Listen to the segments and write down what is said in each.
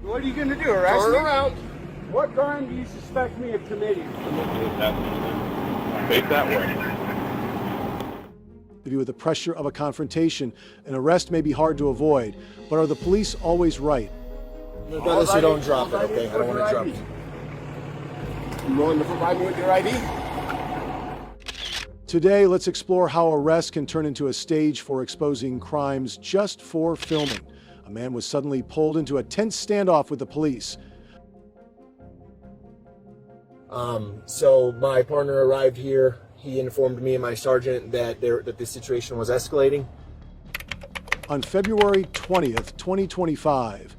What are you going to do, arrest me? Turn around. What crime do you suspect me of committing? Face that way. With the pressure of a confrontation, an arrest may be hard to avoid, but are the police always right? Regardless, you don't drop it, okay? I don't want to drop it. You willing to provide me with your ID? Today, let's explore how arrest can turn into a stage for exposing crimes just for filming. A man was suddenly pulled into a tense standoff with the police. So my partner arrived here. He informed me and my sergeant that this situation was escalating. On February 20th, 2025,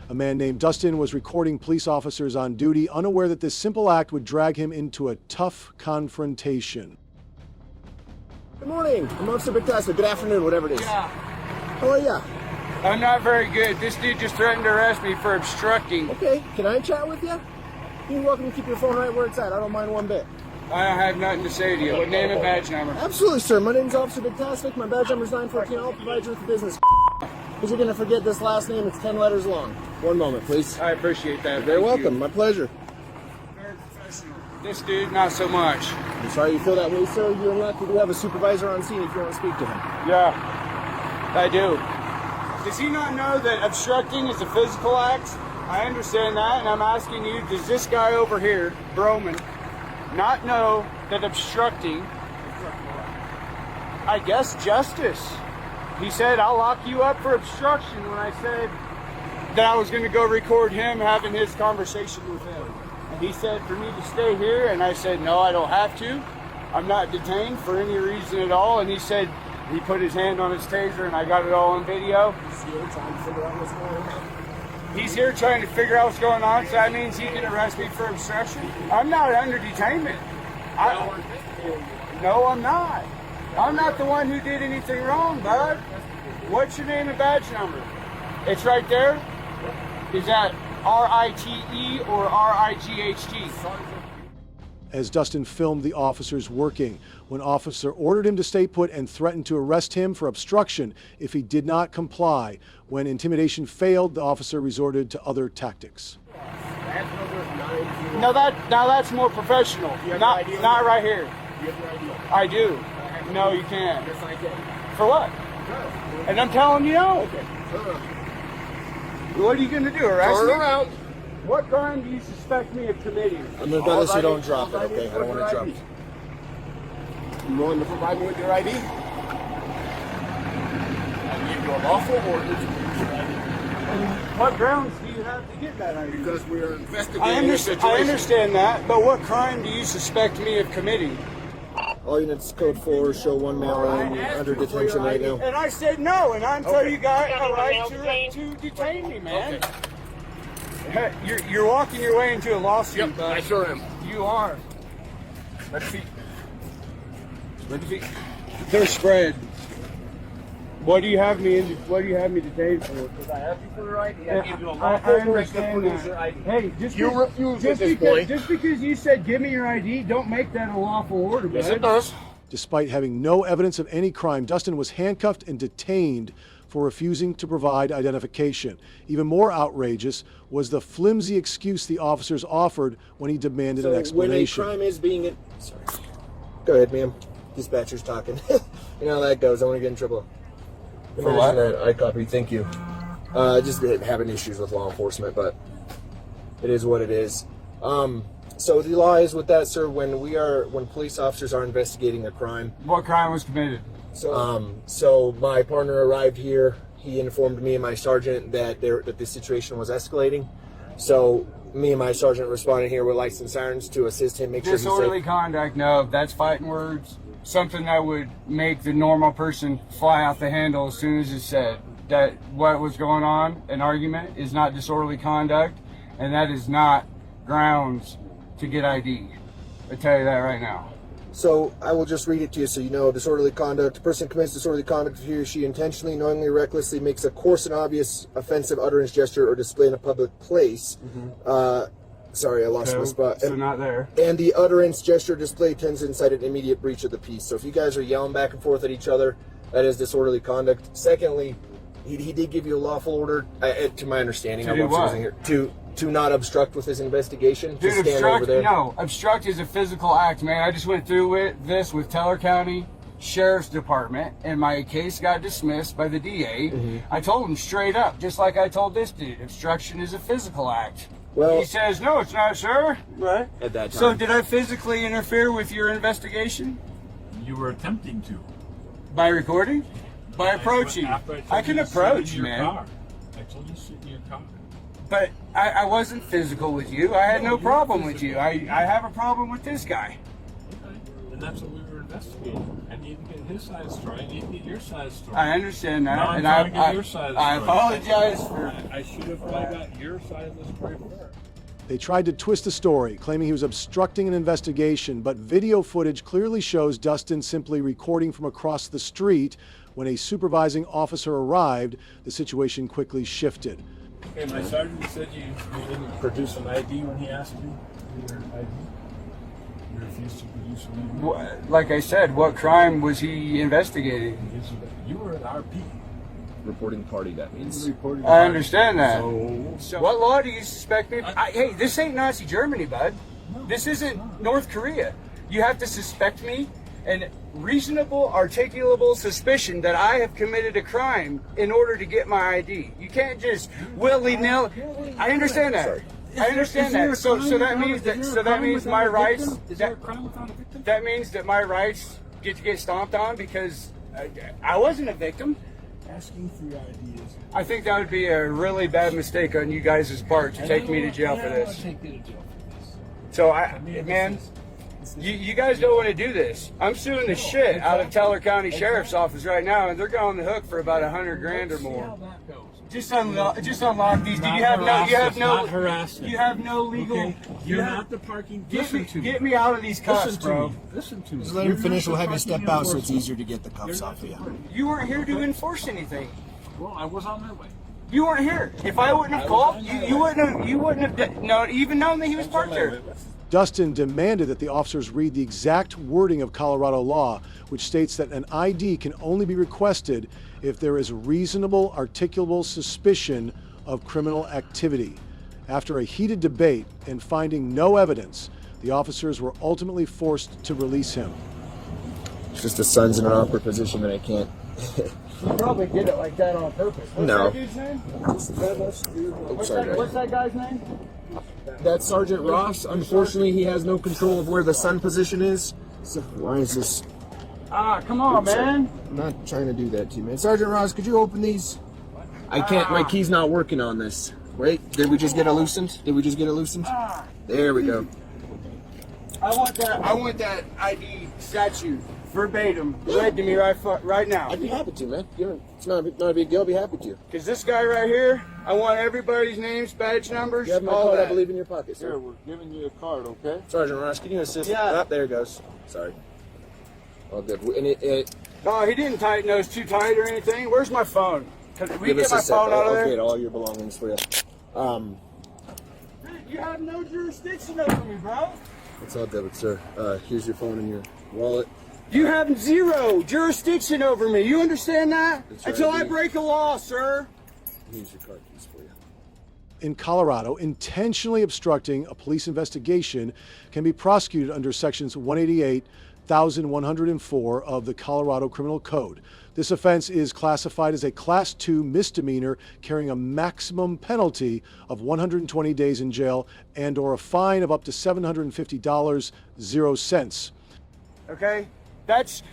a man named Dustin was recording police officers on duty, unaware that this simple act would drag him into a tough confrontation. Good morning. I'm Officer McDonald. Good afternoon, whatever it is. Yeah. How are ya? I'm not very good. This dude just threatened to arrest me for obstructing. Okay, can I chat with you? You're welcome to keep your phone right where it's at. I don't mind one bit. I don't have nothing to say to you. What name and badge number? Absolutely, sir. My name's Officer Fantastic. My badge number is 914. I'll provide you with the business. Because you're going to forget this last name. It's 10 letters long. One moment, please. I appreciate that. You're very Thank welcome. you. My pleasure. Very professional. This dude, not so much. I'm sorry you feel that way, sir. You're in luck. We do have a supervisor on scene if you want to speak to him. Yeah, I do. Does he not know that obstructing is a physical act? I understand that, and I'm asking you, does this guy over here, Broman, not know that obstructing, I guess, justice? He said, I'll lock you up for obstruction when I said that I was going to go record him having his conversation with him. And he said for me to stay here, and I said, no, I don't have to. I'm not detained for any reason at all. And he said, he put his hand on his taser, and I got it all on video. He's here trying to figure out what's going on. He's here trying to figure out what's going on, so that means he can arrest me for obstruction. I'm not under detainment. No, I'm not. I'm not the one who did anything wrong, bud. What's your name and badge number? It's right there. Is that R-I-T-E or R-I-G-H-T? As Dustin filmed the officers working, when officer ordered him to stay put and threatened to arrest him for obstruction if he did not comply. When intimidation failed, the officer resorted to other tactics. No, now that's more professional. Not right here. You have your ID. I do. No, you can't. Yes, I can. For what? And I'm telling you no. Okay. Turn around. What are you going to do, arrest Turn me? around. What crime do you suspect me of committing? I'm going to bet you don't drop it, okay? I don't want to drop it. You willing to provide me with your ID? I gave you a lawful order to use your ID. What grounds do you have to get that ID? Because we are investigating I the situation. understand that, but what crime do you suspect me of committing? All units code 4 show one male under detention right now. And I said no, and until you got a right to detain me, man. Okay. You're walking your way into a lawsuit, Yep, bud. I sure am. You are. Let the feet. They're spread. What do you have me detained for? Because I have you for your ID. I gave you a I lawful order to understand produce that. your ID. Hey, You refuse at this point. just because you said give me your ID, don't make that a lawful order, Yes, bud. it does. Despite having no evidence of any crime, Dustin was handcuffed and detained for refusing to provide identification. Even more outrageous was the flimsy excuse the officers offered when he demanded an explanation. When a crime is being... Sorry. Go ahead, ma'am. Dispatcher's talking. You know how that goes. I want to get in trouble. For what? I copy. Thank you. Just having issues with law enforcement, but it is what it is. So the law is with that, sir, when police officers are investigating a crime. What crime was committed? So my partner arrived here. He informed me and my sergeant that this situation was escalating. So me and my sergeant responded here with lights and sirens to assist him, make sure he's Disorderly safe. conduct, no, that's fighting words. Something that would make the normal person fly out the handle as soon as it's said. That what was going on, an argument, is not disorderly conduct, and that is not grounds to get ID. I tell you that right now. So I will just read it to you so you know. Disorderly conduct. A person commits disorderly conduct if he or she intentionally, knowingly, recklessly makes a coarse and obvious offensive utterance, gesture, or display in a public place. Sorry, I lost my spot. So not there. And the utterance, gesture, display tends to incite an immediate breach of the peace. So if you guys are yelling back and forth at each other, that is disorderly conduct. Secondly, He did give you a lawful order, to my understanding. To do what? Here, to not obstruct with his investigation. Dude, to stand over there. No, obstruct is a physical act, man. I just went through this with Teller County Sheriff's Department, and my case got dismissed by the DA. I told him straight up, just like I told this dude, obstruction is a physical act. Well, he says, no, it's not, sir. Right. At that time. So did I physically interfere with your investigation? You were attempting to. By recording? By approaching? I can approach, man. I told you to sit in your car. But I wasn't physical with you. I had no problem with you. I have a problem with this guy. Okay. And that's what we were investigating. I need to get his side of the story. I need to get your side of the story. I understand that. Now I'm and trying to get your side of the story. I apologize for... I should have probably got your side of the story first. They tried to twist the story, claiming he was obstructing an investigation, but video footage clearly shows Dustin simply recording from across the street. When a supervising officer arrived, the situation quickly shifted. Okay, my sergeant said you didn't produce an ID when he asked you for your ID. You refused to produce an ID. Like I said, what crime was he investigating? You were an RP. Reporting party, that means. I understand that. So What law do you suspect me? Hey, this ain't Nazi Germany, bud. This isn't North Korea. You have to suspect me and reasonable, articulable suspicion that I have committed a crime in order to get my ID. You can't just willy-nilly. I understand that. I understand that. So that means my rights. Is there a crime without a victim? That means that my rights get to get stomped on because I wasn't a victim. Asking for your ID is. I think that would be a really bad mistake on you guys' part to take me to jail for I this. don't take you to jail for this. So Man, you guys don't want to do this. I'm suing the shit out of Teller County Sheriff's Office right now, and they're going on the hook for about $100 grand or See how more. that goes. Just unlock these. Do you have no legal. Okay, you're not the parking. Listen to me. Get me out of these cuffs, bro. Listen to me. Just let him finish. We'll have you step out so it's easier to get the cuffs off of you. You weren't here to enforce anything. Well, I was on my way. You weren't here. If I wouldn't have called, you wouldn't have even known that he was parked there. Dustin demanded that the officers read the exact wording of Colorado law, which states that an ID can only be requested if there is reasonable, articulable suspicion of criminal activity. After a heated debate and finding no evidence, the officers were ultimately forced to release him. It's just the son's in an awkward position that I can't. You probably did it like that on purpose. What's No. that dude's name? What's that guy's name? That's Sergeant Ross. Unfortunately, he has no control of where the sun position is. So why is this? Come on, man. I'm not trying to do that to you, man. Sergeant Ross, could you open these? I can't. My key's not working on this. Wait, did we just get it loosened? There we go. I want that ID statute verbatim read to me right now. I'd be happy to, man. It's not a big deal. I'd be happy to. Because this guy right here, I want everybody's names, badge numbers, You have my all card, that. I believe, in your pocket, sir. Here, we're giving you a card, okay? Sergeant Ross, can you assist? Yeah. There it goes. Sorry. All good. And Oh, he didn't tighten those too tight or anything. Where's my phone? Can we give get us my a sec. phone out of I'll there? get all your belongings for you. Dude, you have no jurisdiction over me, bro. It's all good, sir. Here's your phone and your wallet. You have zero jurisdiction over me. You understand that? That's right, Until I dude. break a law, sir. Here's your card keys for you. In Colorado, intentionally obstructing a police investigation can be prosecuted under sections 188, 1104 of the Colorado Criminal Code. This offense is classified as a Class 2 misdemeanor carrying a maximum penalty of 120 days in jail and or a fine of up to $750, 0 cents. Okay? That's,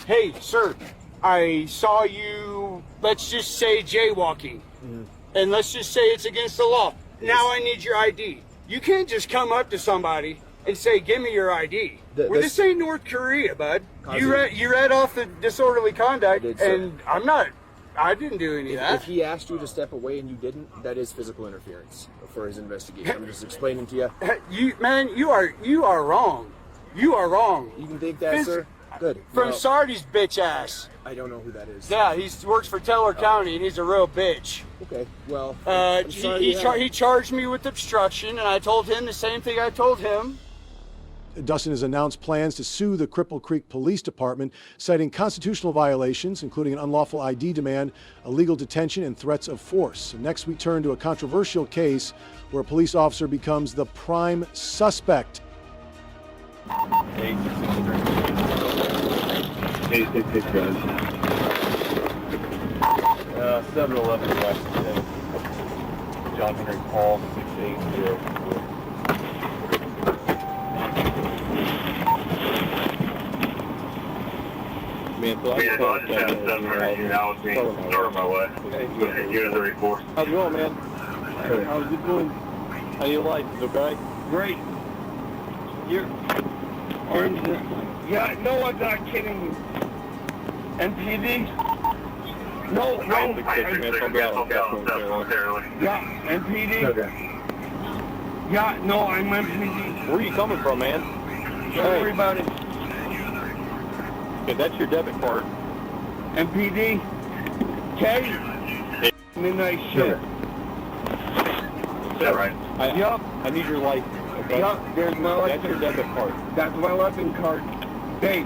hey, sir, I saw you, let's just say jaywalking. And let's just say it's against the law. Now I need your ID. You can't just come up to somebody and say, give me your ID. This ain't North Korea, bud. You read off the disorderly conduct, I did, sir. and I didn't do any of that. If he asked you to step away and you didn't, that is physical interference for his investigation. I'm just explaining to you. You are wrong. You are wrong. You can think that, sir? Good. From Well, Sardi's bitch ass. I don't know who that is. Yeah, he works for Teller County, and he's a real bitch. Okay, well, I'm sorry you have- He charged me with obstruction, and I told him the same thing I told him. Dustin has announced plans to sue the Cripple Creek Police Department, citing constitutional violations, including an unlawful ID demand, illegal detention, and threats of force. Next, we turn to a controversial case where a police officer becomes the prime suspect. 866 guys. 7-Eleven West today. John Henry Paul, 6804. Man, so I just had 700 now. It's being started my way. Here's the report. How's it going, man? How's it doing? How you like? Okay? Great. You're... Yeah, no, I'm not kidding you. MPD? No, I'm Yeah, MPD? Okay. Yeah, no, I'm MPD. Where are you coming from, man? Don't worry about it. Okay, that's your debit card. MPD? Okay? Midnight shift. Is that right? Yup. I need your license, okay? Yup, there's my That's your license. debit card. That's my weapon card. Hey,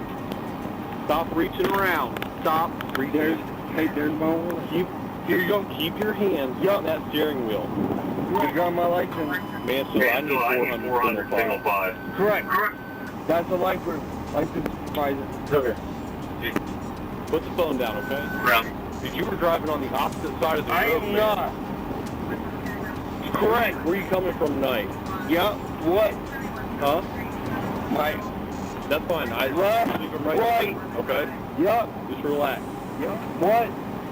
Stop reaching around. Stop reaching. there's my wallet. Here you go. Keep your hands on that steering wheel. You got my license. Man, so I need 400 single five. Correct. That's a license. License advisor. Okay. Put the phone down, okay? Round. Because you were driving on the opposite side of the I road, am man. not. Correct. Where are you coming from tonight? Yup. What? Huh? My. That's fine. Left, Leave him right right. there, okay? Yup. Just relax. Yup. What?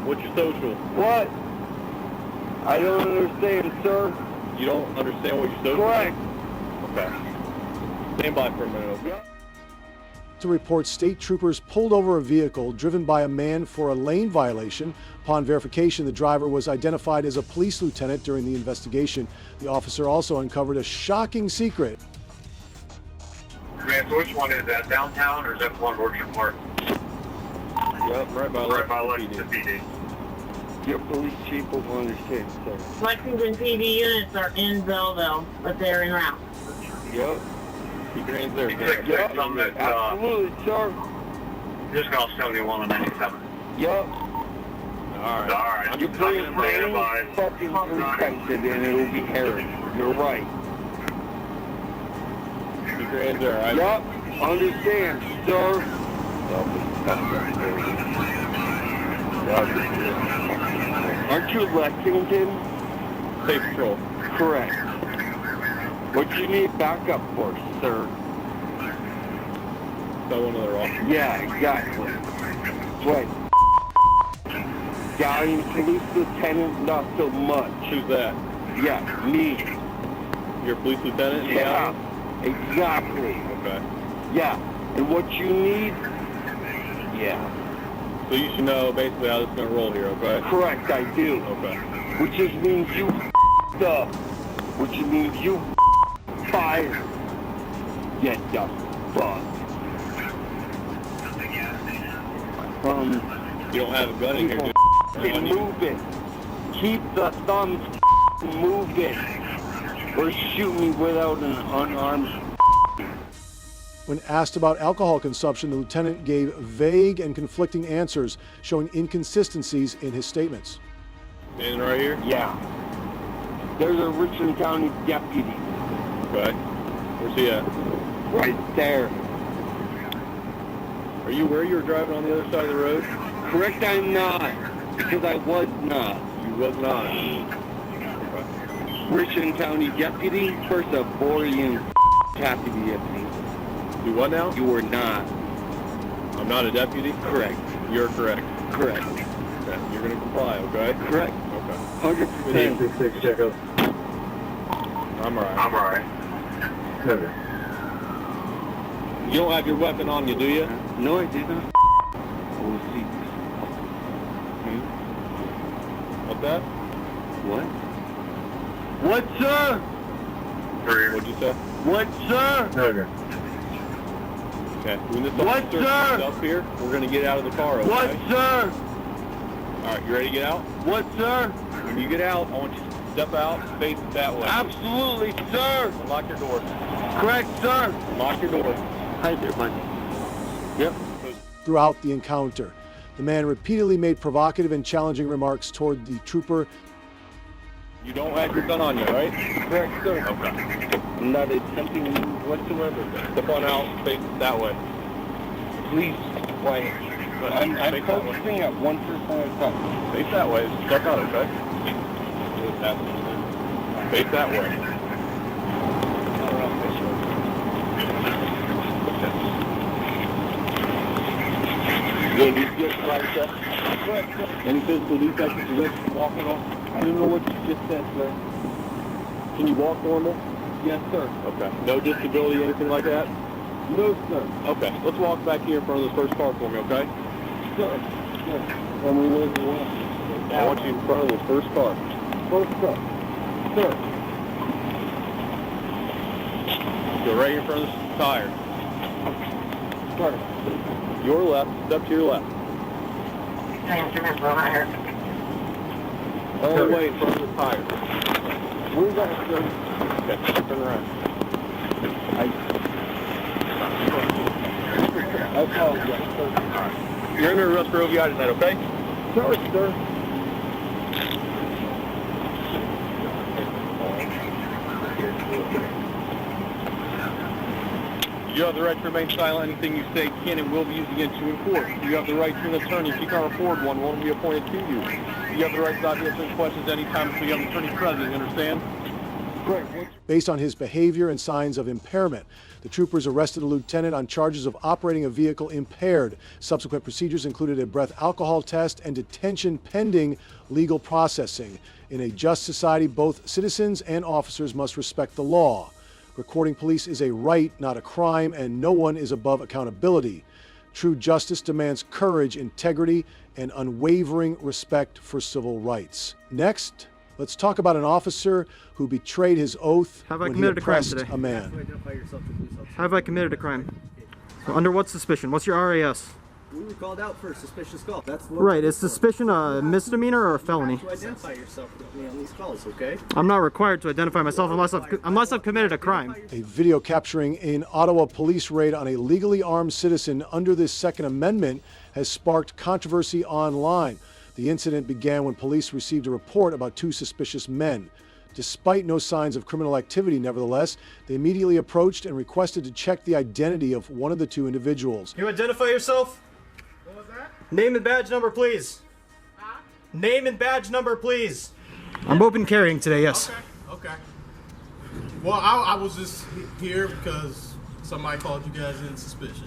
What's your social? What? I don't understand, sir. You don't understand what your social Correct. is? Okay. Stand by for a minute, okay? Yup. To report state troopers pulled over a vehicle driven by a man for a lane violation. Upon verification, the driver was identified as a police lieutenant during the investigation. The officer also uncovered a shocking secret. Man, so which one is that? Downtown or is that one Orchard Park? Yep, right by Right by Lexington Lexington PD. Your police chief will understand, sir. Lexington PD units are in Belleville, but they're en route. Yup. Keep your hands there. You take Yup. some that, Absolutely, sir. just off 71 and 97. Yup. Alright. Alright. Your police I'm lane advised. fucking protected and it'll be Harry. You're right. Keep your hands there, alright? Yup. Understand, sir. Aren't you Lexington? State Patrol. Correct. What you need backup for, sir? Got one of their officers. Yeah, exactly. What? Galleon Police Lieutenant, not so much. Who's that? Yeah, me. You're a police lieutenant? in Yeah, Galleon? exactly. Okay. Yeah, and what you need? Yeah. So you should know basically how this is going to roll here, okay? Correct, I do. Okay. Which just means you up. Which means you fired. Get the fuck. You don't have a gun in here, do you? Keep moving. Keep the thumbs moving. Or shoot me without an unarmed. When asked about alcohol consumption, the lieutenant gave vague and conflicting answers, showing inconsistencies in his statements. Standing right here? Yeah. There's a Richland County deputy Okay. Where's he at? right there. Are you where you were driving on the other side of the road? Correct, I'm not. Because I was not. You was not. Richland County deputy. First of all, you have to be deputy. Do what now? You were not. I'm not a deputy? Correct. You're correct. Correct. Okay. You're going to comply, okay? Correct. Okay. 100%. 866 check up. I'm alright. I'm alright. Okay. You don't have your weapon on you, do you? No, I did not. Oh, see. What's that? What? What, sir? What'd you say? What, sir? Okay. Okay. When this What, officer sir? comes up here, we're going to get out of the car, okay? What, sir? Alright, you ready to get out? What, sir? When you get out, I want you to step out and face it that way. Absolutely, sir. Unlock your door. Correct, sir. Lock your door. Hi there, bud. Yep. Throughout the encounter, the man repeatedly made provocative and challenging remarks toward the trooper. You don't have your gun on you, right? Correct, sir. Okay. I'm not attempting to move whatsoever. Step on out, face that way. Please, quiet. I'm Face that way. focusing at one person at a time. Face that way. Step out, okay? Face that way. Good, you get right, sir. Correct, sir. Any physical defects to risk walking off? I don't know what you just said, sir. Can you walk normal? Yes, sir. Okay. No disability, anything like that? No, sir. Okay. Let's walk back here in front of this first car for me, okay? Sir. Sir. Tell me where you want. I want you in front of this first car. First, sir. Sir. Go right in front of this tire. Sir. Your left. Step to your left. All the way in front of the tire. Where's that, sir? Okay. Turn around. I apologize, sir. You're under arrest for OVI tonight, okay? Sorry, sir. You have the right to remain silent. Anything you say can and will be used against you in court. You have the right to an attorney. If you can't afford one will be appointed to you. You have the right to stop answering questions anytime so you have an attorney present. You understand? Great. Based on his behavior and signs of impairment, the troopers arrested a lieutenant on charges of operating a vehicle impaired. Subsequent procedures included a breath alcohol test and detention pending legal processing. In a just society, both citizens and officers must respect the law. Recording police is a right, not a crime, and no one is above accountability. True justice demands courage, integrity, and unwavering respect for civil rights. Next, let's talk about an officer who betrayed his oath when he oppressed a man. Have I committed a crime? Under what suspicion? What's your RAS? We were called out for a suspicious call. That's Right, is suspicion a misdemeanor or a felony? To identify yourself with me on these calls, okay? I'm not required to identify myself unless I've committed a crime. A video capturing an Ottawa police raid on a legally armed citizen under the Second Amendment has sparked controversy online. The incident began when police received a report about two suspicious men. Despite no signs of criminal activity, nevertheless, they immediately approached and requested to check the identity of one of the two individuals. You identify yourself? What was that? Name and badge number, please. Name and badge number, please. I'm open carrying today, yes. Okay. Well, I was just here because somebody called you guys in suspicious.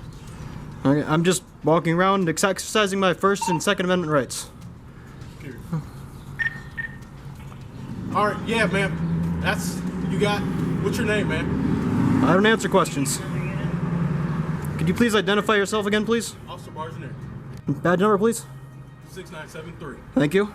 Okay, I'm just walking around exercising my First and Second Amendment rights. All right, yeah, man. You got, what's your name, man? I don't answer questions. Could you please identify yourself again, please? Officer Bargener, Badge number, please. 6973. Thank you.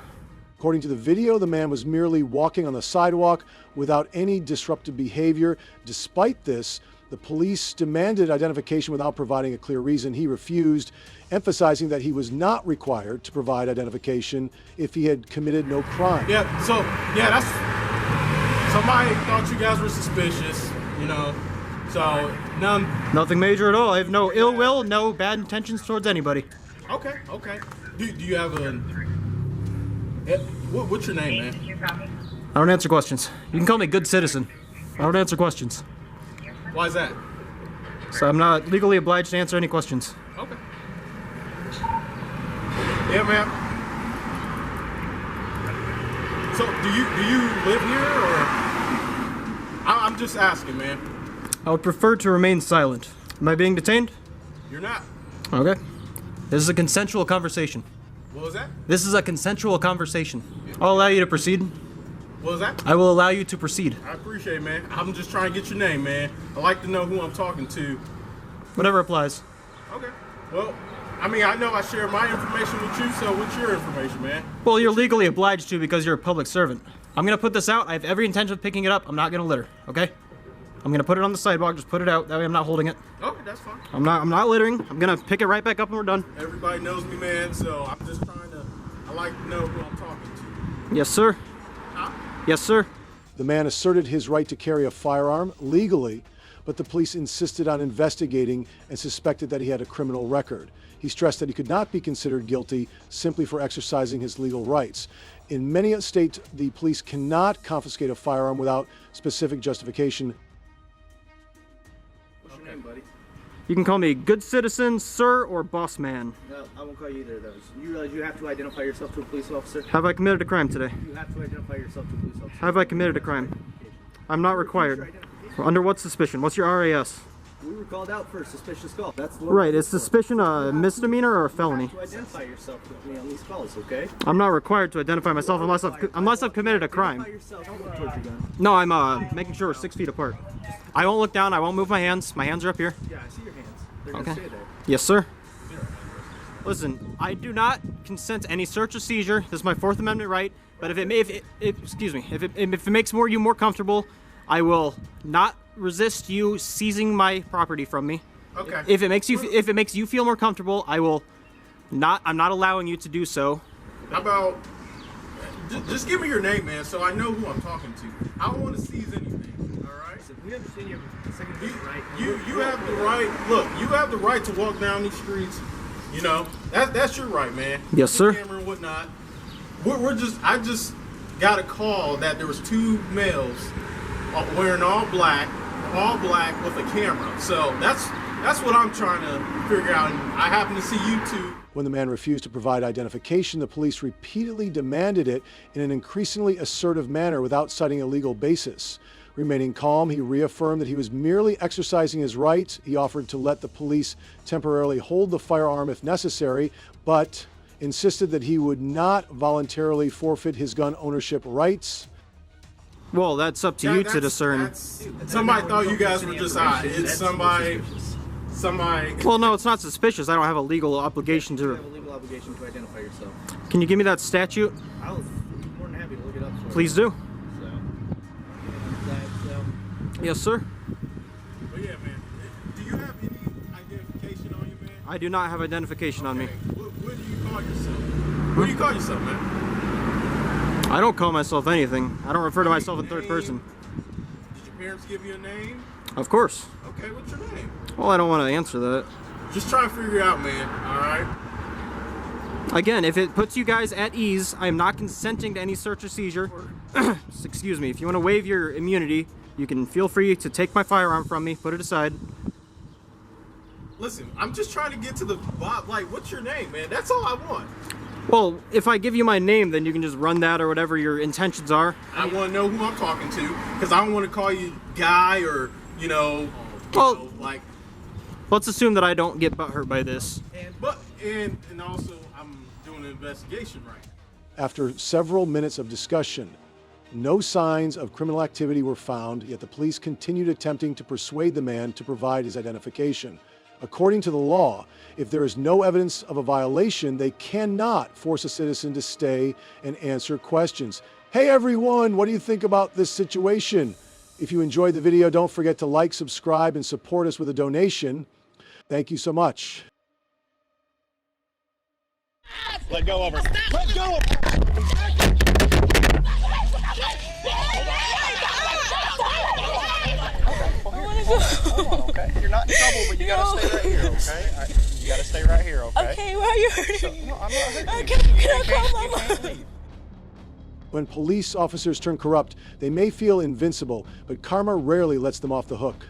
According to the video, the man was merely walking on the sidewalk without any disruptive behavior. Despite this, the police demanded identification without providing a clear reason. He refused, emphasizing that he was not required to provide identification if he had committed no crime. Yeah, that's, somebody thought you guys were suspicious, you know, so Nothing major at all. I have no ill will, no bad intentions towards anybody. Okay. Do you have what's your name, man? I don't answer questions. You can call me good citizen. I don't answer questions. Why is that? So I'm not legally obliged to answer any questions. Okay. Yeah, man. So, do you live here, or? I'm just asking, man. I would prefer to remain silent. Am I being detained? You're not. Okay. This is a consensual conversation. What was that? This is a consensual conversation. I'll allow you to proceed. What was that? I will allow you to proceed. I appreciate it, man. I'm just trying to get your name, man. I like to know who I'm talking to. Whatever applies. Okay. Well, I mean, I know I share my information with you, so what's your information, man? Well, you're legally obliged to because you're a public servant. I'm gonna put this out. I have every intention of picking it up. I'm not gonna litter, okay? I'm gonna put it on the sidewalk. Just put it out. That way I'm not holding it. Okay, that's fine. I'm not littering. I'm gonna pick it right back up and we're done. Everybody knows me, man, so I'm just I like to know who I'm talking to. Yes, sir. Huh? Yes, sir. The man asserted his right to carry a firearm legally, but the police insisted on investigating and suspected that he had a criminal record. He stressed that he could not be considered guilty simply for exercising his legal rights. In many states, the police cannot confiscate a firearm without specific justification. What's your name, buddy? You can call me good citizen, sir, or boss man. No, I won't call you either of those. You realize you have to identify yourself to a police officer? Have I committed a crime today? You have to identify yourself to a police officer. Have I committed a crime? I'm not required. Under what suspicion? What's your RAS? We were called out for a suspicious call. That's the Right, is suspicion a misdemeanor or a felony? You have to identify yourself with me on these calls, okay? I'm not required to identify myself unless I've committed a crime. Yourself. Don't look towards your gun. No, I'm making sure we're 6 feet apart. I won't look down. I won't move my hands. My hands are up here. Yeah, I see your hands. They're Okay. gonna stay there. Yes, sir. Listen, I do not consent to any search or seizure. This is my Fourth Amendment right. But if it makes you more comfortable, I will not resist you seizing my property from me. Okay. If it makes you feel more comfortable, I'm not allowing you to do so. How about just give me your name, man, so I know who I'm talking to. I don't want to seize anything. All right. We understand you have a Second Amendment right. You have the right. Look, you have the right to walk down these streets. You know that's your right, man. Yes, sir. Camera and whatnot. I just got a call that there was 2 males wearing all black with a camera. So that's what I'm trying to figure out. And I happen to see you 2. When the man refused to provide identification, the police repeatedly demanded it in an increasingly assertive manner without citing a legal basis. Remaining calm, he reaffirmed that he was merely exercising his rights. He offered to let the police temporarily hold the firearm if necessary, but insisted that he would not voluntarily forfeit his gun ownership rights. Well, that's up to you to discern. Somebody thought you guys were just it's somebody. Well, no, it's not suspicious. I don't have a legal obligation You to. have a legal obligation to identify yourself. Can you give me that statute? I'll be more than happy to look it up for you. Please do. So, Yes, sir. But yeah, man. Do you have any identification on you, man? I do not have identification on me. What do you call yourself? What do you call yourself, man? I don't call myself anything. I don't refer to myself in third person. Did your parents give you a name? Of course. Okay, what's your name? Well, I don't want to answer that. Just try to figure it out, man. All right. Again, if it puts you guys at ease, I am not consenting to any search or seizure. Excuse me. If you want to waive your immunity, you can feel free to take my firearm from me, put it aside. Listen, I'm just trying to get to the bottom. Like, what's your name, man? That's all I want. Well, if I give you my name, then you can just run that or whatever your intentions are. I want to know who I'm talking to, because I don't want to call you Guy or, like. Let's assume that I don't get butthurt by this. And also, I'm doing an investigation right now. After several minutes of discussion, no signs of criminal activity were found, yet the police continued attempting to persuade the man to provide his identification. According to the law, if there is no evidence of a violation, they cannot force a citizen to stay and answer questions. Hey everyone, what do you think about this situation? If you enjoyed the video, don't forget to like, subscribe, and support us with a donation. Thank you so much. Let go of her. Let go of her. Okay? You're not in trouble, but you gotta stay right here, okay? You gotta stay right here, okay? Okay, why are you hurting me? No, I'm not hurting you. Can I call my mom? When police officers turn corrupt, they may feel invincible, but karma rarely lets them off the hook.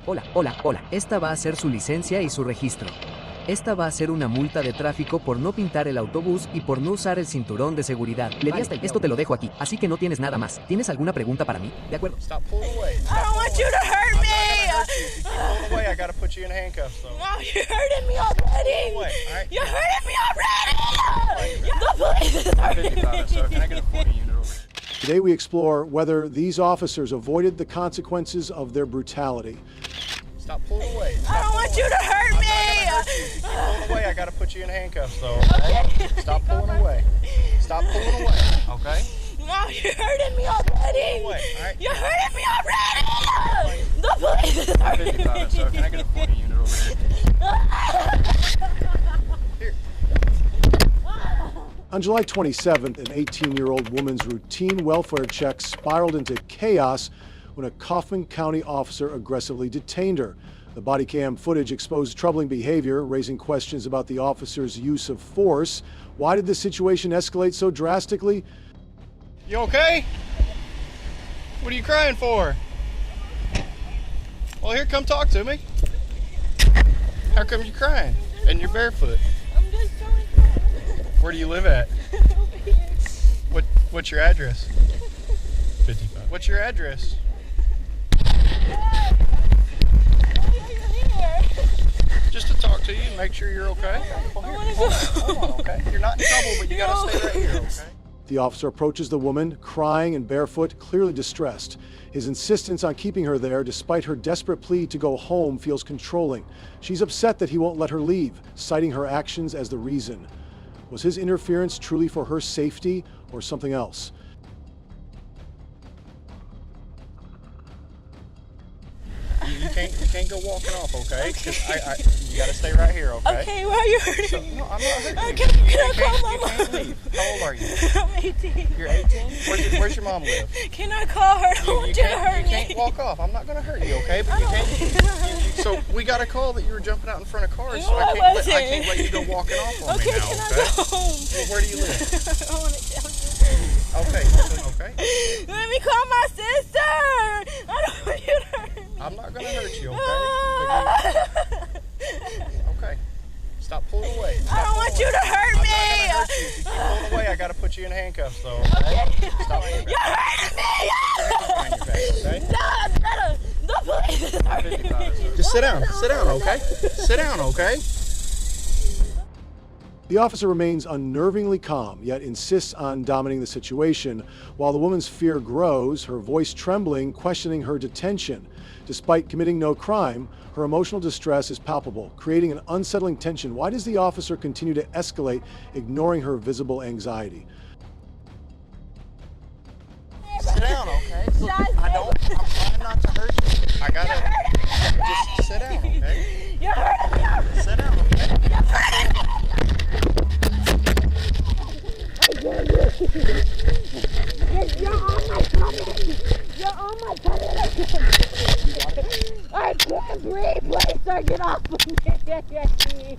Hola, hola, hola. Esta va a ser su licencia y su registro. Esta va a ser una multa de tráfico por no pintar el autobús y por no usar el cinturón de seguridad. Esto te lo dejo aquí, así que no tienes nada más. ¿Tienes alguna pregunta para mí? De acuerdo. Stop pulling away. I don't want you to hurt me. If you pull away, I gotta put you in handcuffs, though. No, you're hurting me already. Pull away, all right? You're hurting me already. The police is hurting me. So can I get a 40 unit over here? Today we explore whether these officers avoided the consequences of their brutality. Stop pulling away. I don't want you to hurt me. If you pull away, I gotta put you in handcuffs, though. Okay? Stop pulling away. Stop pulling away. Okay? No, you're hurting me already. Pull away, all right? You're hurting me already. The police is hurting me. So can I get a 40 unit over here? On July 27th, an 18-year-old woman's routine welfare check spiraled into chaos when a Kaufman County officer aggressively detained her. The body cam footage exposed troubling behavior, raising questions about the officer's use of force. Why did the situation escalate so drastically? You okay? What are you crying for? Well, here, come talk to me. How come you're crying? And you're barefoot. I'm just trying. Where do you live at? What's your address? 55. What's your address? Why are you here? Just to talk to you and make sure you're okay. Well, I want to go. hold on, okay? You're not in trouble, but you gotta stay right here, okay? The officer approaches the woman, crying and barefoot, clearly distressed. His insistence on keeping her there, despite her desperate plea to go home, feels controlling. She's upset that he won't let her leave, citing her actions as the reason. Was his interference truly for her safety or something else? You can't go walking off, okay? Because you gotta stay right here, okay? Okay, why are you hurting me? No, I'm not hurting you. Can I call my mom? You can't leave. How old are you? I'm 18. You're 18? Where's your mom live? Can I call her? I don't want you to hurt me. You can't walk off. I'm not gonna hurt you, okay? But you can't. So we got a call that you were jumping out in front of cars, so I can't let you go walking off on me now, Can I go home? Well, where do you live? I don't want to tell you. Okay. Let me call my sister. I don't want you to hurt me. I'm not gonna hurt you, okay? Okay. Stop pulling away. I don't want you to hurt me. I'm not gonna hurt you. If you keep pulling away, I gotta put you in handcuffs, though. Okay? Stop pulling You're hurting me. Okay? No, the police is hurting me. Just sit down. Sit down, okay? Sit down, okay? The officer remains unnervingly calm, yet insists on dominating the situation, while the woman's fear grows, her voice trembling, questioning her detention. Despite committing no crime, her emotional distress is palpable, creating an unsettling tension. Why does the officer continue to escalate, ignoring her visible anxiety? Sit down, okay? Look, I'm trying not to hurt you. I gotta just sit down, okay? You're hurting me. Sit down, okay? You're on my tummy. You're on my tummy. I can't breathe. Please, sir, get off of me.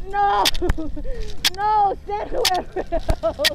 No. No, send whoever else.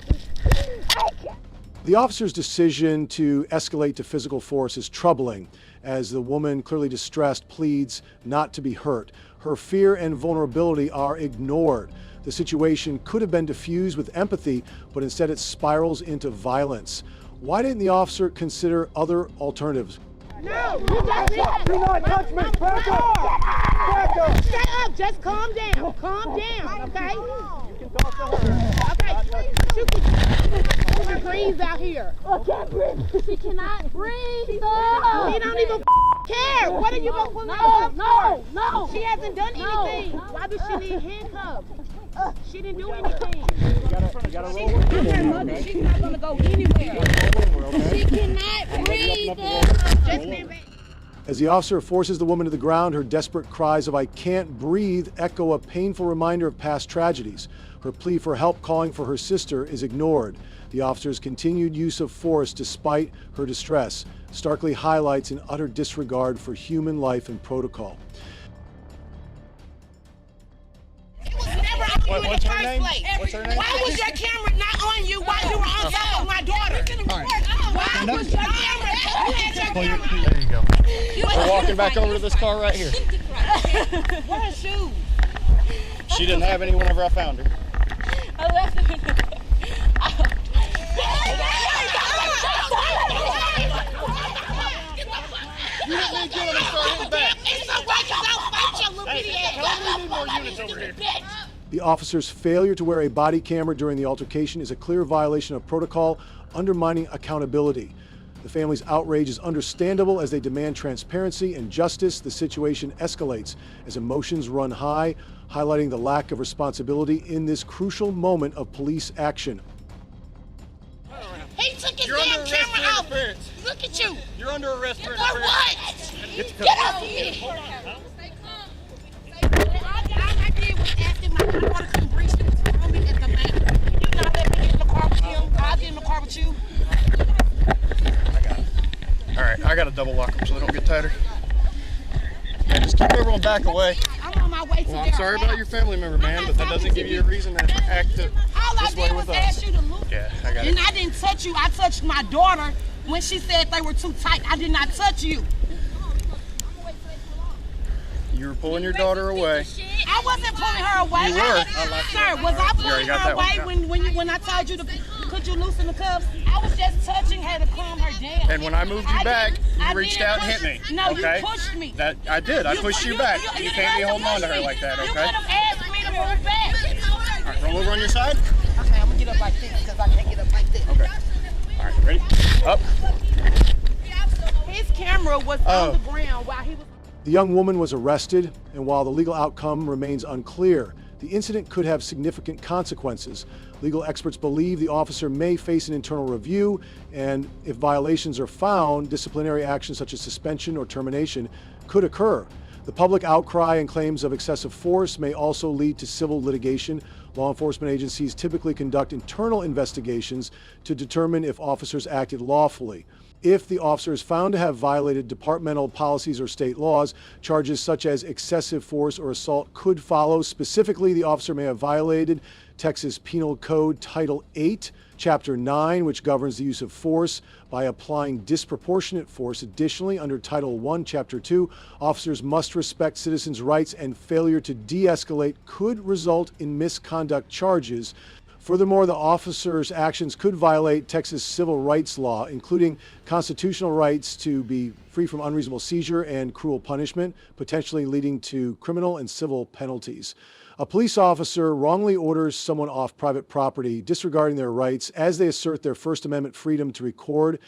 I can't. The officer's decision to escalate to physical force is troubling, as the woman, clearly distressed, pleads not to be hurt. Her fear and vulnerability are ignored. The situation could have been diffused with empathy, but instead it spirals into violence. Why didn't the officer consider other alternatives? No, you do not touch me. Back up. Back up. Shut up. Just calm down. Calm down, okay? You can talk to her. Okay. She can breathe out here. I can't breathe. She cannot breathe. He don't even care. What are you going to put No. She hasn't done anything. Why does she need handcuffs? She didn't do anything. You gotta roll with I'm her mother. She's not going to go anywhere. She cannot breathe. Just stand back. As the officer forces the woman to the ground, her desperate cries of "I can't breathe" echo a painful reminder of past tragedies. Her plea for help, calling for her sister, is ignored. The officer's continued use of force despite her distress starkly highlights an utter disregard for human life and protocol. What's her name? What's her name? Why was your camera not on you while you were on top of my daughter? Why was your camera? There you go. We're walking back over to this car right here. Where are shoes? She didn't have any whenever I found her. I left them in the car. You didn't need to get him and start hitting back. It's a way because I'll fight your little bitty ass. Tell me we need more units over here. The officer's failure to wear a body camera during the altercation is a clear violation of protocol, undermining accountability. The family's outrage is understandable as they demand transparency and justice. The situation escalates as emotions run high, highlighting the lack of responsibility in this crucial moment of police action. He took his damn camera off. Look at you. You're under arrest for For what? Get off of me. All I did was ask him my daughter couldn't breathe. She was filming at the back. You not let me get in the car with him. I'll get in the car with you. I got it. All right. double lock them so they don't get tighter. Yeah, just keep everyone back away. I'm on my way to Well, I'm sorry about your family member, man, but that doesn't give you a reason to act this way with us. Ask you to look. Yeah, I got it. And I didn't touch you. I touched my daughter when she said they were too tight. I did not touch you. You were pulling your daughter away. I wasn't pulling her away. You were. Sir, was I pulling her away when I told you to could you loosen the cuffs? I was just touching her to calm her down. And when I moved you back, you reached out and hit me. No, okay? you pushed me. That I did. I pushed you back. You can't be holding on to her like that, You okay? could have asked me to move back. All right, roll over on your side. Okay, I'm gonna get up like this because I can't get up like this. Okay. All right, ready? Up. His camera was on the ground while he was. The young woman was arrested, and while the legal outcome remains unclear, the incident could have significant consequences. Legal experts believe the officer may face an internal review, and if violations are found, disciplinary action such as suspension or termination could occur. The public outcry and claims of excessive force may also lead to civil litigation. Law enforcement agencies typically conduct internal investigations to determine if officers acted lawfully. If the officer is found to have violated departmental policies or state laws, charges such as excessive force or assault could follow. Specifically, the officer may have violated Texas Penal Code Title 8, Chapter 9, which governs the use of force by applying disproportionate force. Additionally, under Title 1, Chapter 2, officers must respect citizens' rights, and failure to de-escalate could result in misconduct charges. Furthermore, the officer's actions could violate Texas civil rights law, including constitutional rights to be free from unreasonable seizure and cruel punishment, potentially leading to criminal and civil penalties. A police officer wrongly orders someone off private property, disregarding their rights as they assert their First Amendment freedom to record.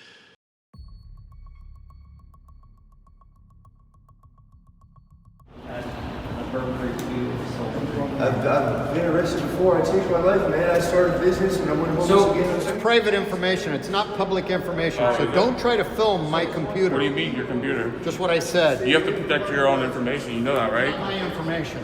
I've been arrested before. I changed my life, man. I started a business and I went homeless again. It's private information. It's not public information. So don't try to film my computer. What do you mean, your computer? Just what I said. You have to protect your own information. You know that, right? My information.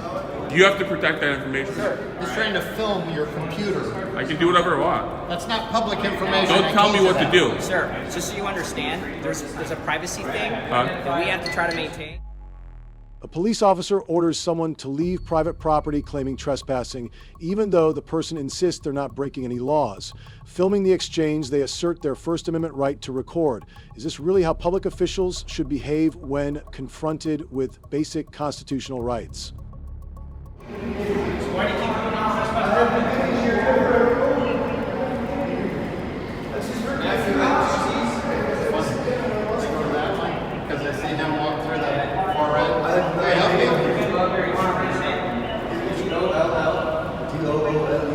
You have to protect that information. He's trying to film your computer. I can do whatever I want. That's not public information. Don't tell me what to do. Sir, just so you understand, there's a privacy thing that we have to try to maintain. A police officer orders someone to leave private property claiming trespassing, even though the person insists they're not breaking any laws. Filming the exchange, they assert their First Amendment right to record. Is this really how public officials should behave when confronted with basic constitutional rights? Why do you keep coming off trespassing? Because I see him walk through that far right.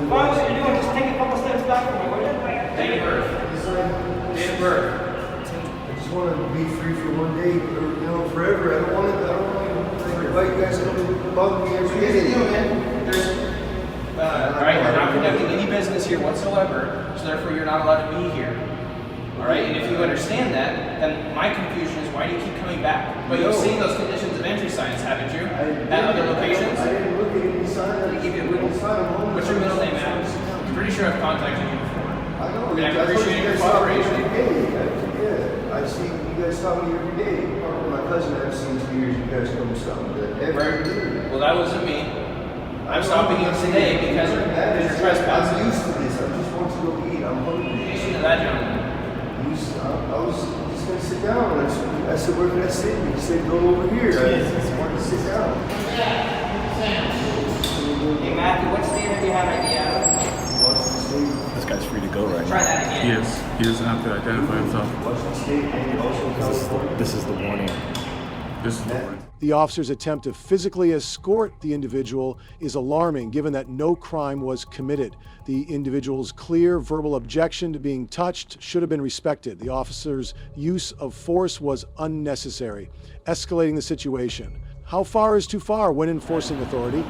What you're doing, just take a couple steps back from me. Date of birth. Date of birth. I just want to be free for one day, or, forever. I don't want to invite you guys to come bug me every day. Alright, you're not conducting any business here whatsoever, so therefore you're not allowed to be here. Alright, and if you understand that, then my confusion is why do you keep coming back? But you've seen those conditions of entry signs, haven't you? At other locations? I didn't look at any sign. What's your middle name, Adam? I'm pretty sure I've contacted you before. I know. And I appreciate your cooperation. Yeah, I see you guys talk to me every day. My cousin I've seen 2 years, you guys come to something. Well, that wasn't me. I'm stopping you today because you're trespassing. I'm used to this. I just want to go eat. I'm hungry. Listen to that, gentleman. I was just going to sit down. I said, where can I sit? He said, go over here. I just wanted to sit down. Hey, Matthew, what state have you had ID out of? This guy's free to go right now. Try that again. He is. He doesn't have to identify himself. This is the warning. This is the warning. The officer's attempt to physically escort the individual is alarming, given that no crime was committed. The individual's clear verbal objection to being touched should have been respected. The officer's use of force was unnecessary, escalating the situation. How far is too far when enforcing authority?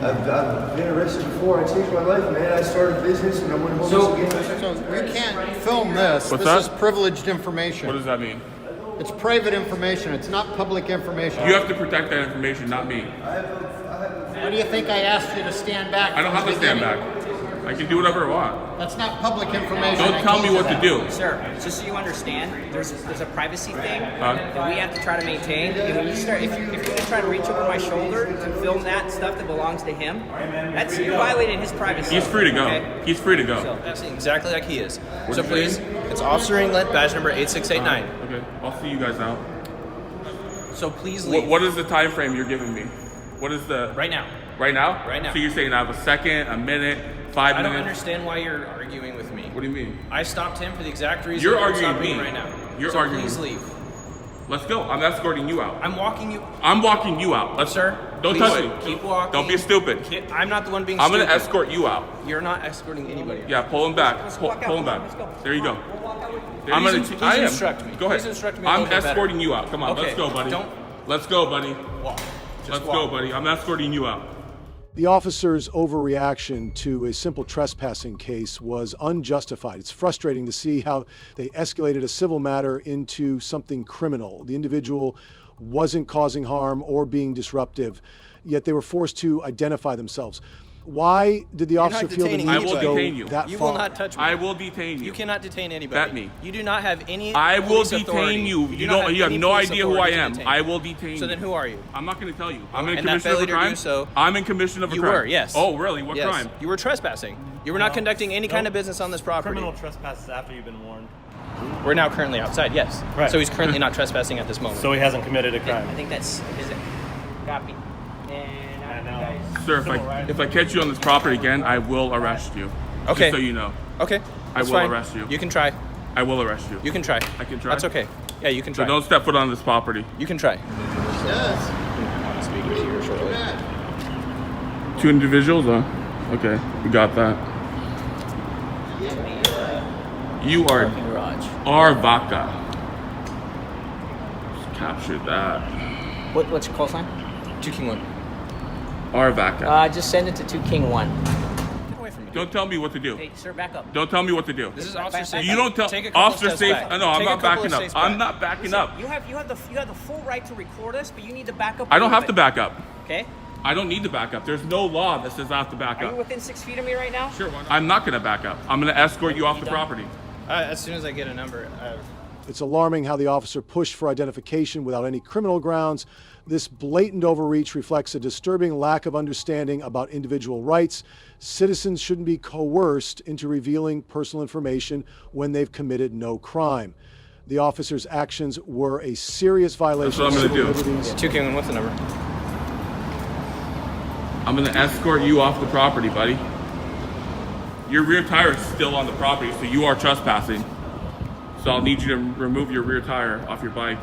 I've been arrested before. I changed my life, man. I started a business and I went homeless again. So we can't film this. What's This that? is privileged information. What does that mean? It's private information. It's not public information. You have to protect that information, not me. Why do you think I asked you to stand back? I don't have to stand back. I can do whatever I want. That's not public information. Don't tell me what to do. Sir, just so you understand, there's a privacy thing that we have to try to maintain. And when you start, if you're going to try to reach over my shoulder to film that stuff that belongs to him, you're violating his privacy. He's free to go. Okay? He's free to go. So, that's exactly like he is. So please, it's Officer England, badge number 8689. Okay, I'll see you guys out. So please leave. What is the time frame you're giving me? What is the... Right now. Right now? Right now. So you're saying I have a second, a minute, 5 minutes? I don't understand why you're arguing with me. What do you mean? I stopped him for the exact reason You're I'm arguing stopping me. right now. You're so arguing please me. leave. Let's go. I'm escorting you out. I'm walking you. I'm walking you out. Sir, don't please touch me. Keep walking. Don't be stupid. I'm not the one being I'm stupid. going to escort you out. You're not escorting anybody. Yeah, pull him back. Pull him back. There you go. I'm Please going to instruct me. Go ahead. Please instruct me a I'm little bit escorting better. you out. Come on, Okay, let's go, buddy. Let's go, buddy. Walk. Let's go, buddy. I'm escorting you out. The officer's overreaction to a simple trespassing case was unjustified. It's frustrating to see how they escalated a civil matter into something criminal. The individual wasn't causing harm or being disruptive, yet they were forced to identify themselves. Why did the officer feel the need to go that far? You will not touch me. I will detain you. You cannot detain anybody. Bet me. You do not have any. I will police authority. detain you. You don't have any no police idea who I authority to am. detain I you. will detain you. So then who are you? I'm not going to tell you. I'm in And that commission of a failure to crime. do so. I'm in commission of a You crime. were, yes. Oh, really? What Yes. crime? You were trespassing. You were not conducting any kind of business on this property. Criminal trespasses after you've been warned. We're now currently outside, yes. Right. So he's currently not trespassing at this moment. So he hasn't committed a crime. I think that's is it. Copy. And I know. Sir, if I catch you on this property again, I will arrest you. Okay. Just so you know. Okay. I That's will fine. arrest you. You can try. I will arrest you. You can try. I can try. That's okay. Yeah, you can try. So don't step foot on this property. You can try. Speaking to you shortly. 2 individuals, huh? Okay, we got that. You are our vaca. Just captured that. What's your call sign? 2 King 1. Our vaca. Just send it to 2 King 1. Don't tell me what to do. Hey, sir, back up. Don't tell me what to do. This is officer safety. You don't tell Take a couple officer steps safe. back. No, I'm Take a not couple backing of up. steps I'm back. not backing Listen, up. You have the full right to record us, but you need to back up. I don't have to back up. Okay. I don't need to back up. There's no law that says I have to back Are you up. within 6 feet of me right now? Sure. I'm not going to back up. I'm going to escort you off the property. As soon as I get a number. It's alarming how the officer pushed for identification without any criminal grounds. This blatant overreach reflects a disturbing lack of understanding about individual rights. Citizens shouldn't be coerced into revealing personal information when they've committed no crime. The officer's actions were a serious violation of civil liberties. 2 King 1, what's the number? I'm going to escort you off the property, buddy. Your rear tire is still on the property, so you are trespassing. So I'll need you to remove your rear tire off your bike.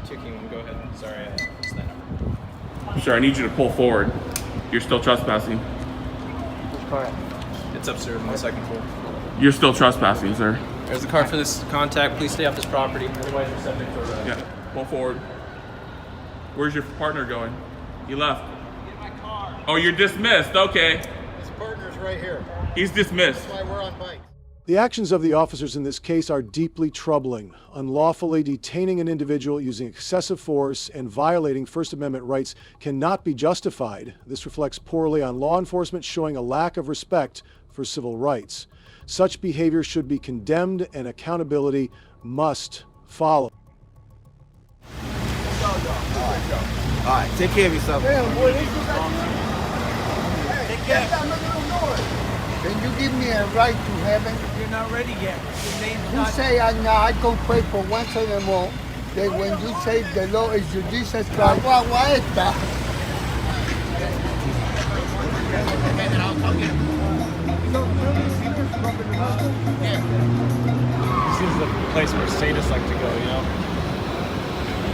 2 King 1, go ahead. Sorry, I missed that number. Sure, I need you to pull forward. You're still trespassing. Which car? It's upstairs on the 2nd floor. You're still trespassing, sir. There's the car for this contact. Please stay off this property. Otherwise, you're subject to arrest. Yeah, pull forward. Where's your partner going? He left. Oh, you're dismissed. Okay. His partner's right here. He's dismissed. That's why we're on bikes. The actions of the officers in this case are deeply troubling. Unlawfully detaining an individual using excessive force and violating First Amendment rights cannot be justified. This reflects poorly on law enforcement, showing a lack of respect for civil rights. Such behavior should be condemned and accountability must follow. All right, take care of yourself. Damn, boy, take care. Can you give me a right to heaven? You're not ready yet. You say I go pray for once in a month. That when you say the Lord is your Jesus Christ, why is that? This is the place where sadists like to go, you know?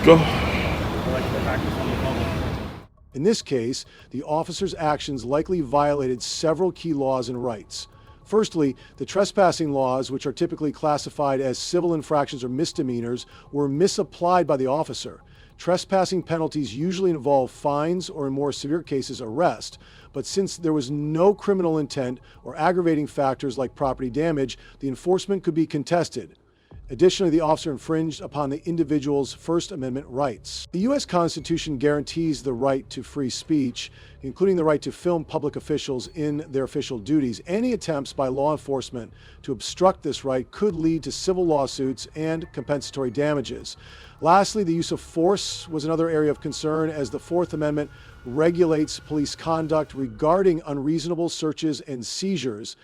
Go. They like to practice on the public. In this case, the officer's actions likely violated several key laws and rights. Firstly, the trespassing laws, which are typically classified as civil infractions or misdemeanors, were misapplied by the officer. Trespassing penalties usually involve fines or, in more severe cases, arrest. But since there was no criminal intent or aggravating factors like property damage, the enforcement could be contested. Additionally, the officer infringed upon the individual's First Amendment rights. The U.S. Constitution guarantees the right to free speech, including the right to film public officials in their official duties. Any attempts by law enforcement to obstruct this right could lead to civil lawsuits and compensatory damages. Lastly, the use of force was another area of concern, as the Fourth Amendment regulates police conduct regarding unreasonable searches and seizures.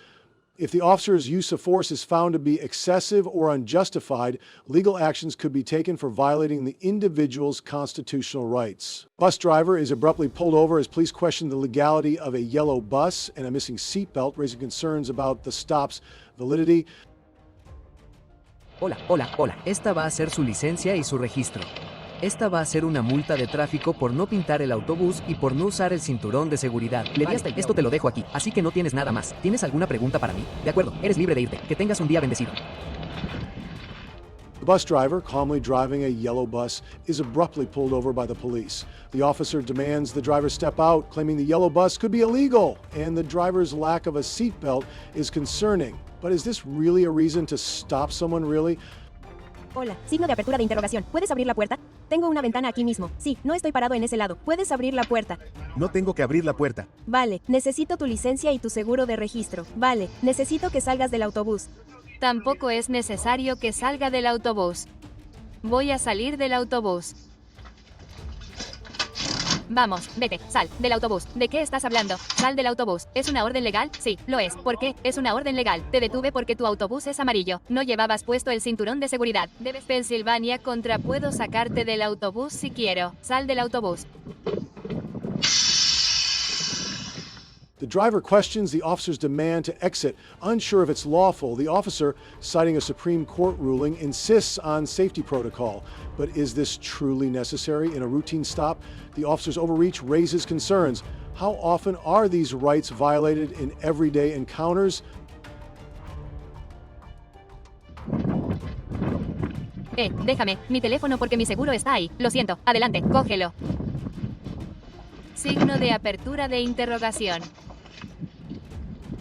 If the officer's use of force is found to be excessive or unjustified, legal actions could be taken for violating the individual's constitutional rights. Bus driver is abruptly pulled over as police question the legality of a yellow bus and a missing seatbelt, raising concerns about the stop's validity. Hola, hola, hola. Esta va a ser su licencia y su registro. Esta va a ser una multa de tráfico por no pintar el autobús y por no usar el cinturón de seguridad. Le di hasta esto te lo dejo aquí, así que no tienes nada más. ¿Tienes alguna pregunta para mí? De acuerdo, eres libre de irte. Que tengas un día bendecido. The bus driver, calmly driving a yellow bus, is abruptly pulled over by the police. The officer demands the driver step out, claiming the yellow bus could be illegal, and the driver's lack of a seatbelt is concerning. But is this really a reason to stop someone, really? Hola, signo de apertura de interrogación. ¿Puedes abrir la puerta? Tengo una ventana aquí mismo. Sí, no estoy parado en ese lado. ¿Puedes abrir la puerta? No tengo que abrir la puerta. Vale, necesito tu licencia y tu seguro de registro. Vale, necesito que salgas del autobús. Tampoco es necesario que salga del autobús. Voy a salir del autobús. Vamos, vete, sal del autobús. ¿De qué estás hablando? Sal del autobús. ¿Es una orden legal? Sí, lo es. ¿Por qué? Es una orden legal. Te detuve porque tu autobús es amarillo. No llevabas puesto el cinturón de seguridad. Debes Pensilvania contra puedo sacarte del autobús si quiero. Sal del autobús. The driver questions the officer's demand to exit, unsure if it's lawful. The officer, citing a Supreme Court ruling, insists on safety protocol. But is this truly necessary in a routine stop? The officer's overreach raises concerns. How often are these rights violated in everyday encounters? Déjame, mi teléfono porque mi seguro está ahí. Lo siento, adelante, cógelo. Signo de apertura de interrogación.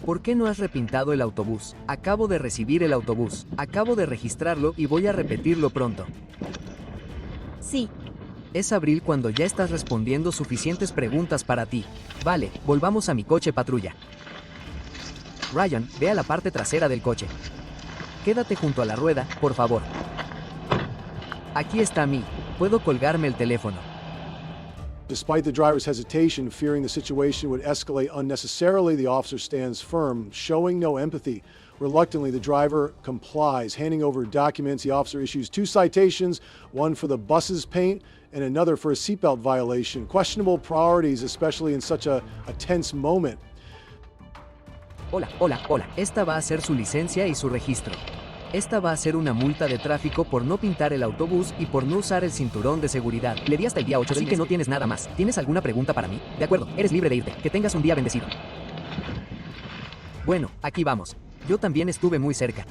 ¿Por qué no has repintado el autobús? Acabo de recibir el autobús. Acabo de registrarlo y voy a repetirlo pronto. Sí. Es abril cuando ya estás respondiendo suficientes preguntas para ti. Vale, volvamos a mi coche patrulla. Ryan, ve a la parte trasera del coche. Quédate junto a la rueda, por favor. Aquí está mi. Puedo colgarme el teléfono. Despite the driver's hesitation, fearing the situation would escalate unnecessarily, the officer stands firm, showing no empathy. Reluctantly, the driver complies, handing over documents. The officer issues 2 citations, one for the bus's paint and another for a seatbelt violation. Questionable priorities, especially in such a tense moment. Hola, hola, hola. Esta va a ser su licencia y su registro. Esta va a ser una multa de tráfico por no pintar el autobús y por no usar el cinturón de seguridad. Le di hasta el día 8, así que no tienes nada más. ¿Tienes alguna pregunta para mí? De acuerdo, eres libre de irte. Que tengas un día bendecido. Bueno, aquí vamos. Yo también estuve muy cerca.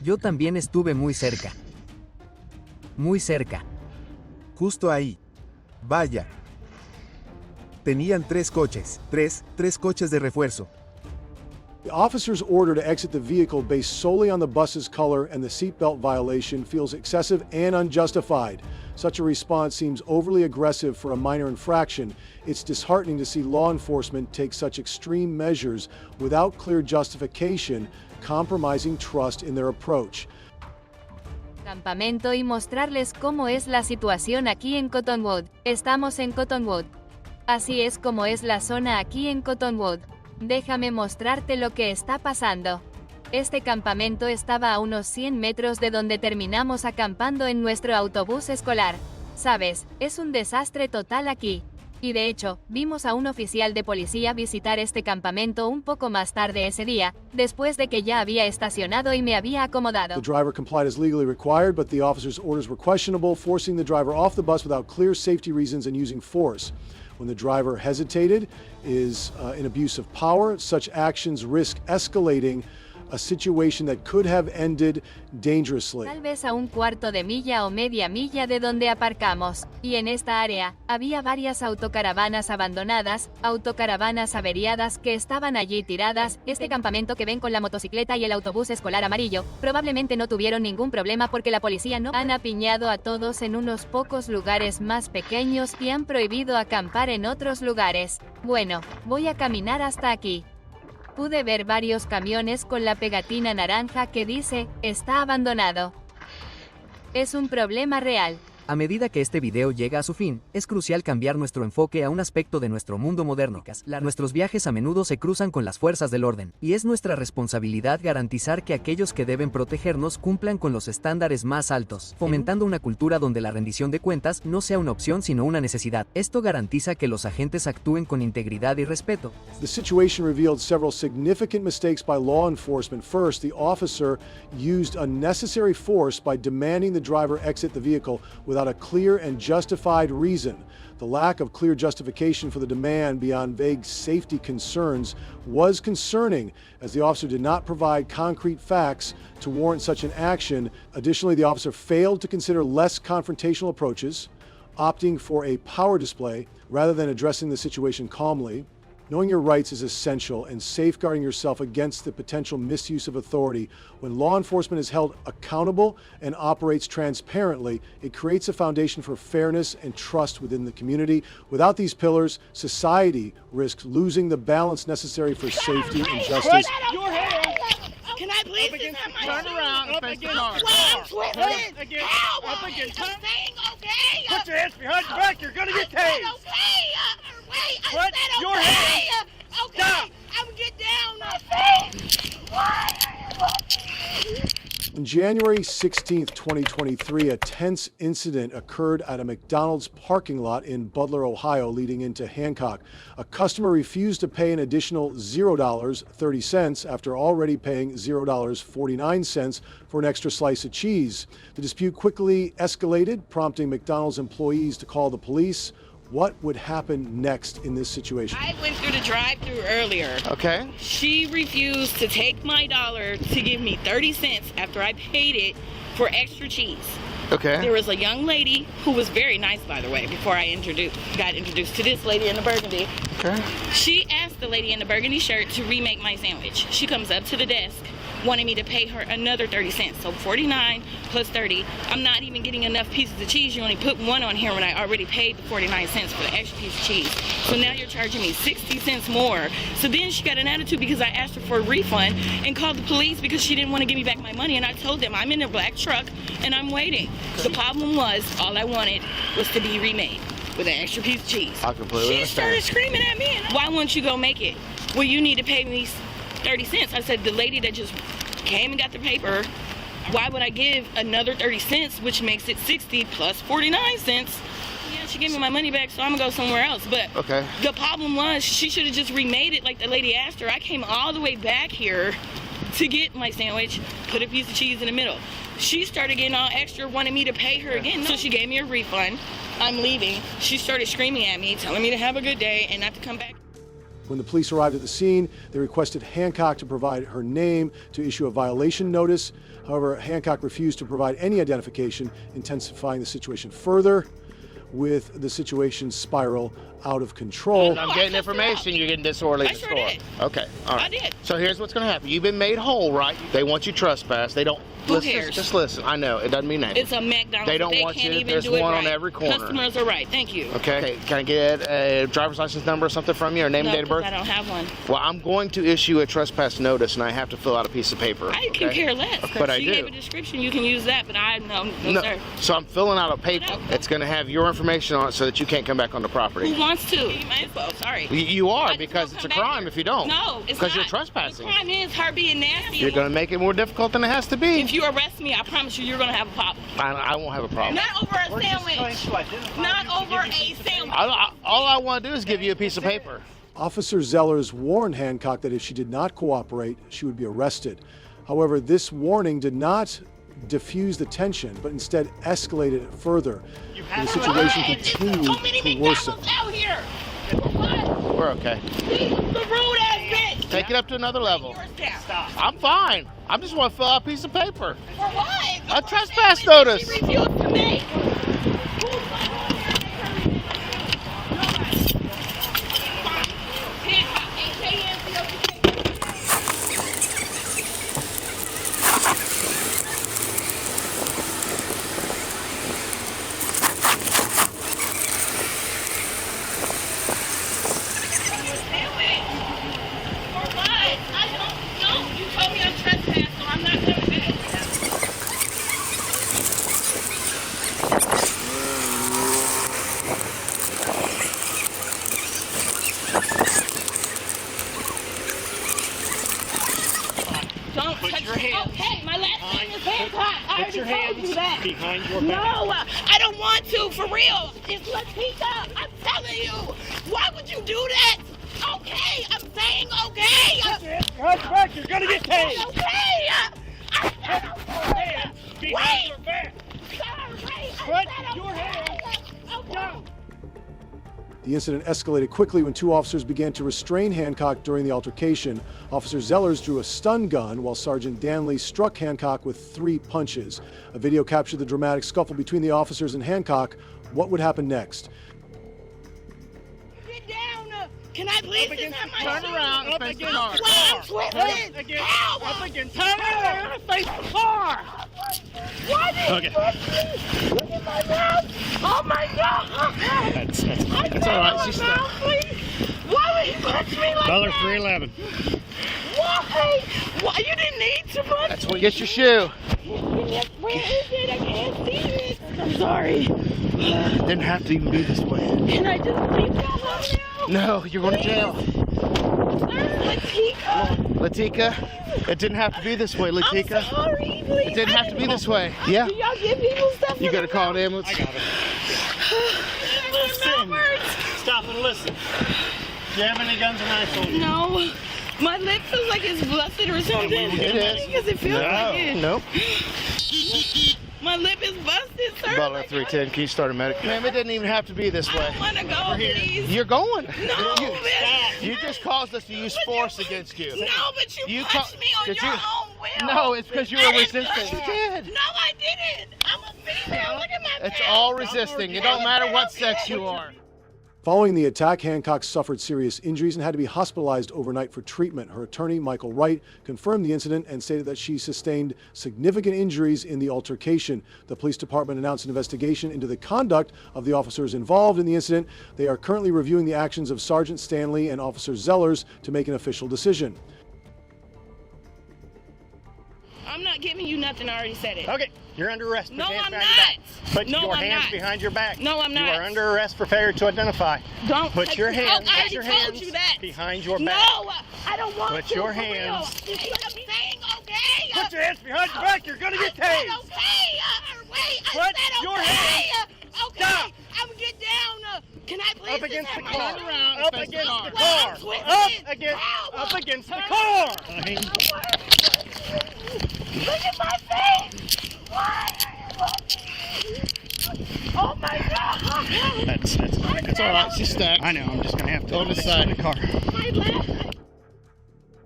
Yo también estuve muy cerca. Muy cerca. Justo ahí. Vaya. Tenían 3 coches. 3 coches de refuerzo. The officer's order to exit the vehicle based solely on the bus's color and the seatbelt violation feels excessive and unjustified. Such a response seems overly aggressive for a minor infraction. It's disheartening to see law enforcement take such extreme measures without clear justification, compromising trust in their approach. Campamento y mostrarles cómo es la situación aquí en Cottonwood. Estamos en Cottonwood. Así es como es la zona aquí en Cottonwood. Déjame mostrarte lo que está pasando. Este campamento estaba a unos 100 metros de donde terminamos acampando en nuestro autobús escolar. Sabes, es un desastre total aquí. Y de hecho, vimos a un oficial de policía visitar este campamento un poco más tarde ese día, después de que ya había estacionado y me había acomodado. The driver complied as legally required, but the officer's orders were questionable, forcing the driver off the bus without clear safety reasons and using force. When the driver hesitated is an abuse of power. Such actions risk escalating a situation that could have ended dangerously. Tal vez a un cuarto de milla o media milla de donde aparcamos, y en esta área, había varias autocaravanas abandonadas, autocaravanas averiadas que estaban allí tiradas. Este campamento que ven con la motocicleta y el autobús escolar amarillo, probablemente no tuvieron ningún problema porque la policía no han apiñado a todos en unos pocos lugares más pequeños y han prohibido acampar en otros lugares. Bueno, voy a caminar hasta aquí. Pude ver varios camiones con la pegatina naranja que dice, está abandonado. Es un problema real. A medida que este video llega a su fin, es crucial cambiar nuestro enfoque a un aspecto de nuestro mundo moderno. Nuestros viajes a menudo se cruzan con las fuerzas del orden, y es nuestra responsabilidad garantizar que aquellos que deben protegernos cumplan con los estándares más altos, fomentando una cultura donde la rendición de cuentas no sea una opción sino una necesidad. Esto garantiza que los agentes actúen con integridad y respeto. The situation revealed several significant mistakes by law enforcement. First, the officer used unnecessary force by demanding the driver exit the vehicle without a clear and justified reason. The lack of clear justification for the demand beyond vague safety concerns was concerning, as the officer did not provide concrete facts to warrant such an action. Additionally, the officer failed to consider less confrontational approaches, opting for a power display rather than addressing the situation calmly. Knowing your rights is essential, and safeguarding yourself against the potential misuse of authority. When law enforcement is held accountable and operates transparently, it creates a foundation for fairness and trust within the community. Without these pillars, society risks losing the balance necessary for safety and justice. Can I please Turn around and face the car. Up against. I'm saying okay. Put your hands behind your back. You're gonna get tased. Okay. Wait. I Put said your okay. hands. Okay. Stop. I'm gonna get down. Why? On January 16, 2023, a tense incident occurred at a McDonald's parking lot in Butler, Ohio, leading into Hancock. A customer refused to pay an additional $0.30 after already paying $0.49 for an extra slice of cheese. The dispute quickly escalated, prompting McDonald's employees to call the police. What would happen next in this situation? I went through the drive-thru earlier. Okay. She refused to take my dollar to give me 30 cents after I paid it for extra cheese. Okay. There was a young lady who was very nice, by the way, before I got introduced to this lady in the burgundy. Okay. She asked the lady in the burgundy shirt to remake my sandwich. She comes up to the desk, wanted me to pay her another 30 cents. So 49 plus 30. I'm not even getting enough pieces of cheese. You only put one on here when I already paid the 49 cents for the extra piece of cheese. So now you're charging me 60 cents more. So then she got an attitude because I asked her for a refund and called the police because she didn't want to give me back my money. And I told them I'm in a black truck and I'm waiting. The problem was all I wanted was to be remade with an extra piece of cheese. I completely She started screaming at me. Why won't you go make it? Well, you need to pay me 30 cents. I said, the lady that just came and got the paper, why would I give another 30 cents, which makes it 60 plus 49 cents? Yeah, she gave me my money back, so I'm gonna go somewhere else. But okay. The problem was she should have just remade it like the lady asked her. I came all the way back here to get my sandwich, put a piece of cheese in the middle. She started getting all extra, wanted me to pay her again. So she gave me a refund. I'm leaving. She started screaming at me, telling me to have a good day and not to come back. When the police arrived at the scene, they requested Hancock to provide her name to issue a violation notice. However, Hancock refused to provide any identification, intensifying the situation further, with the situation spiral out of control. I'm getting information. You're getting disorderly in the store. Okay, all right. I did. So here's what's going to happen. You've been made whole, right? They want you trespassed. They don't. Who cares? Just listen. I know it doesn't mean anything. It's a McDonald's. They don't want can't you. Even There's do it one right. on every corner. Customers are right. Thank you. Okay. Can I get a driver's license number or something from you, or name and date of birth? I don't have one. Well, I'm going to issue a trespass notice, and I have to fill out a piece of paper. I can care less. Okay. But I do. She gave a description. You can use that, but I no, sir. So I'm filling out a paper. It's going to have your information on it so that you can't come back on the property. Who wants to? Sorry. You are, because it's a crime if you don't. No, it's because not. you're trespassing. The crime is her being nasty. You're going to make it more difficult than it has to be. If you arrest me, I promise you're going to have a problem. I won't have a problem. Not over a sandwich. Not over a sandwich. All I want to do is give you a piece of paper. Officer Zellers warned Hancock that if she did not cooperate, she would be arrested. However, this warning did not diffuse the tension, but instead escalated it further. And the situation continued to worsen. Out here. We're okay. The rude ass bitch. Take it up to another level. Stop. I'm fine. I just want to fill out a piece of paper. For what? A trespass notice. She refused to make. Put your hands. Okay, my last name is Hancock. I already told you that. Behind your back. No, I don't want to, for real. It's Latika. I'm telling you. Why would you do that? Okay, I'm saying okay. Right back, you're gonna get tased. Okay. I said okay. Behind your back. Wait. Put your hands down. The incident escalated quickly when two officers began to restrain Hancock during the altercation. Officer Zellers drew a stun gun while Sergeant Danley struck Hancock with 3 punches. A video captured the dramatic scuffle between the officers and Hancock. What would happen next? Get down. Can I please just have my Turn around and face the car. I'm twisted. Up again. Turn around and face the car. Why did you push me? Look at my mouth. Oh my God. That's all right. She's mouth, please. Why would you punch me like that? $3.11. Why? Why? You didn't need to punch That's me. what. Get your shoe. Where is it? I can't see it. I'm sorry. Didn't have to even be this way. Can I just please go home now? No, you're going to jail. Latika, it didn't have to be this way, Latika. I'm sorry, please. It didn't have to be this way. Yeah. Do y'all give people stuff? You got to call an ambulance. I got it. Stop and listen. Do you have any guns or knives on you? No. My lip feels like it's busted or something. It is. Because it feels like it. Nope. My lip is busted, sir. Butler 310, can you start a medic? Ma'am, it didn't even have to be this way. I don't want to go, please. You're going. No, You just caused us to use force against you. No, but you punched me on your own will. No, it's because you were resisting. You did. No, I didn't. I'm a female. Look at my It's all resisting. It don't matter what sex you are. Following the attack, Hancock suffered serious injuries and had to be hospitalized overnight for treatment. Her attorney, Michael Wright, confirmed the incident and stated that she sustained significant injuries in the altercation. The police department announced an investigation into the conduct of the officers involved in the incident. They are currently reviewing the actions of Sergeant Stanley and Officer Zellers to make an official decision. I'm not giving you nothing. I already said it. Okay, you're under arrest. No, I'm not. Put No, your I'm hands not. behind your back. No, I'm not. You are under arrest for failure to identify. Don't put take your this hands. out. I Put your already told hands you that. behind your No, back. I don't want Put to. your for real. hands. It's what I'm saying, okay? Put your hands behind your back. You're gonna get tased. Okay. Wait, Put I said your okay. hands. Okay. Stop. I'm gonna get down. Can I please Up against the just car. have my Up against the car. Up against the car. Look at my face. Why are you looking? Oh my God. That's all right. She's stuck. I know. I'm just gonna have to go on the side of the car.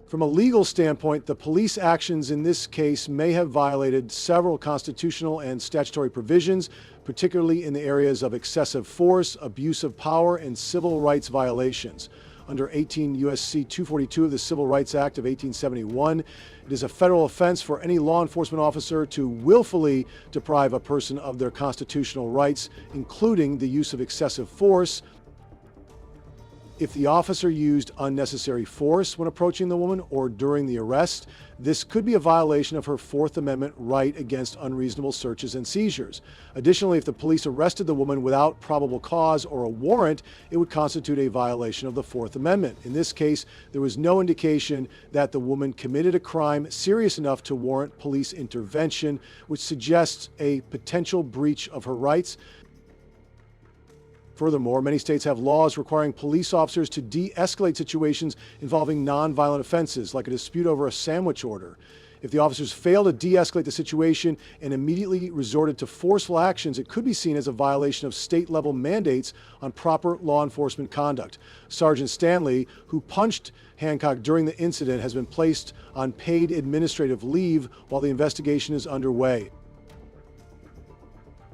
From a legal standpoint, the police actions in this case may have violated several constitutional and statutory provisions, particularly in the areas of excessive force, abuse of power, and civil rights violations. Under 18 U.S.C. 242 of the Civil Rights Act of 1871, it is a federal offense for any law enforcement officer to willfully deprive a person of their constitutional rights, including the use of excessive force. If the officer used unnecessary force when approaching the woman or during the arrest, this could be a violation of her Fourth Amendment right against unreasonable searches and seizures. Additionally, if the police arrested the woman without probable cause or a warrant, it would constitute a violation of the Fourth Amendment. In this case, there was no indication that the woman committed a crime serious enough to warrant police intervention, which suggests a potential breach of her rights. Furthermore, many states have laws requiring police officers to de-escalate situations involving non-violent offenses, like a dispute over a sandwich order. If the officers fail to de-escalate the situation and immediately resorted to forceful actions, it could be seen as a violation of state-level mandates on proper law enforcement conduct. Sergeant Stanley, who punched Hancock during the incident, has been placed on paid administrative leave while the investigation is underway.